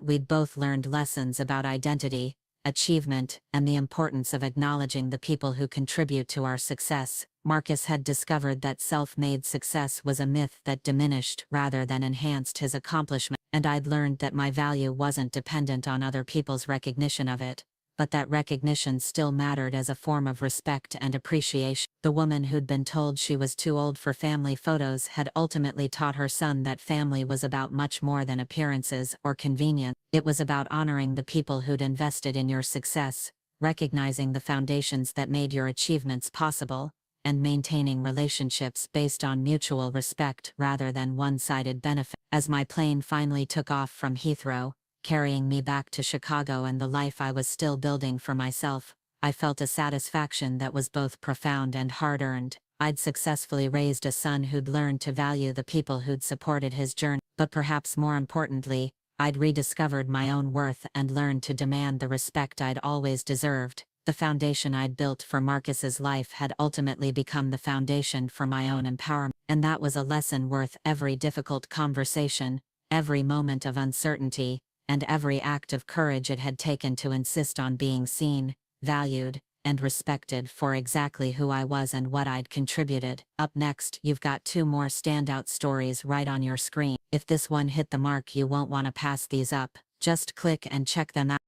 Speaker 1: we'd both learned lessons about identity, achievement, and the importance of acknowledging the people who contribute to our success.
Speaker 2: Marcus had discovered that self-made success was a myth that diminished rather than enhanced his accomplishment, and I'd learned that my value wasn't dependent on other people's recognition of it, but that recognition still mattered as a form of respect and appreciation. The woman who'd been told she was too old for family photos had ultimately taught her son that family was about much more than appearances or convenience. It was about honoring the people who'd invested in your success, recognizing the foundations that made your achievements possible, and maintaining relationships based on mutual respect rather than one-sided benefit. As my plane finally took off from Heathrow, carrying me back to Chicago and the life I was still building for myself, I felt a satisfaction that was both profound and hard-earned. I'd successfully raised a son who'd learned to value the people who'd supported his journey, but perhaps more importantly, I'd rediscovered my own worth and learned to demand the respect I'd always deserved. The foundation I'd built for Marcus's life had ultimately become the foundation for my own empowerment, and that was a lesson worth every difficult conversation, every moment of uncertainty, and every act of courage it had taken to insist on being seen, valued, and respected for exactly who I was and what I'd contributed. Up next, you've got 2 more standout stories right on your screen. If this one hit the mark, you won't want to pass these up. Just click and check them out.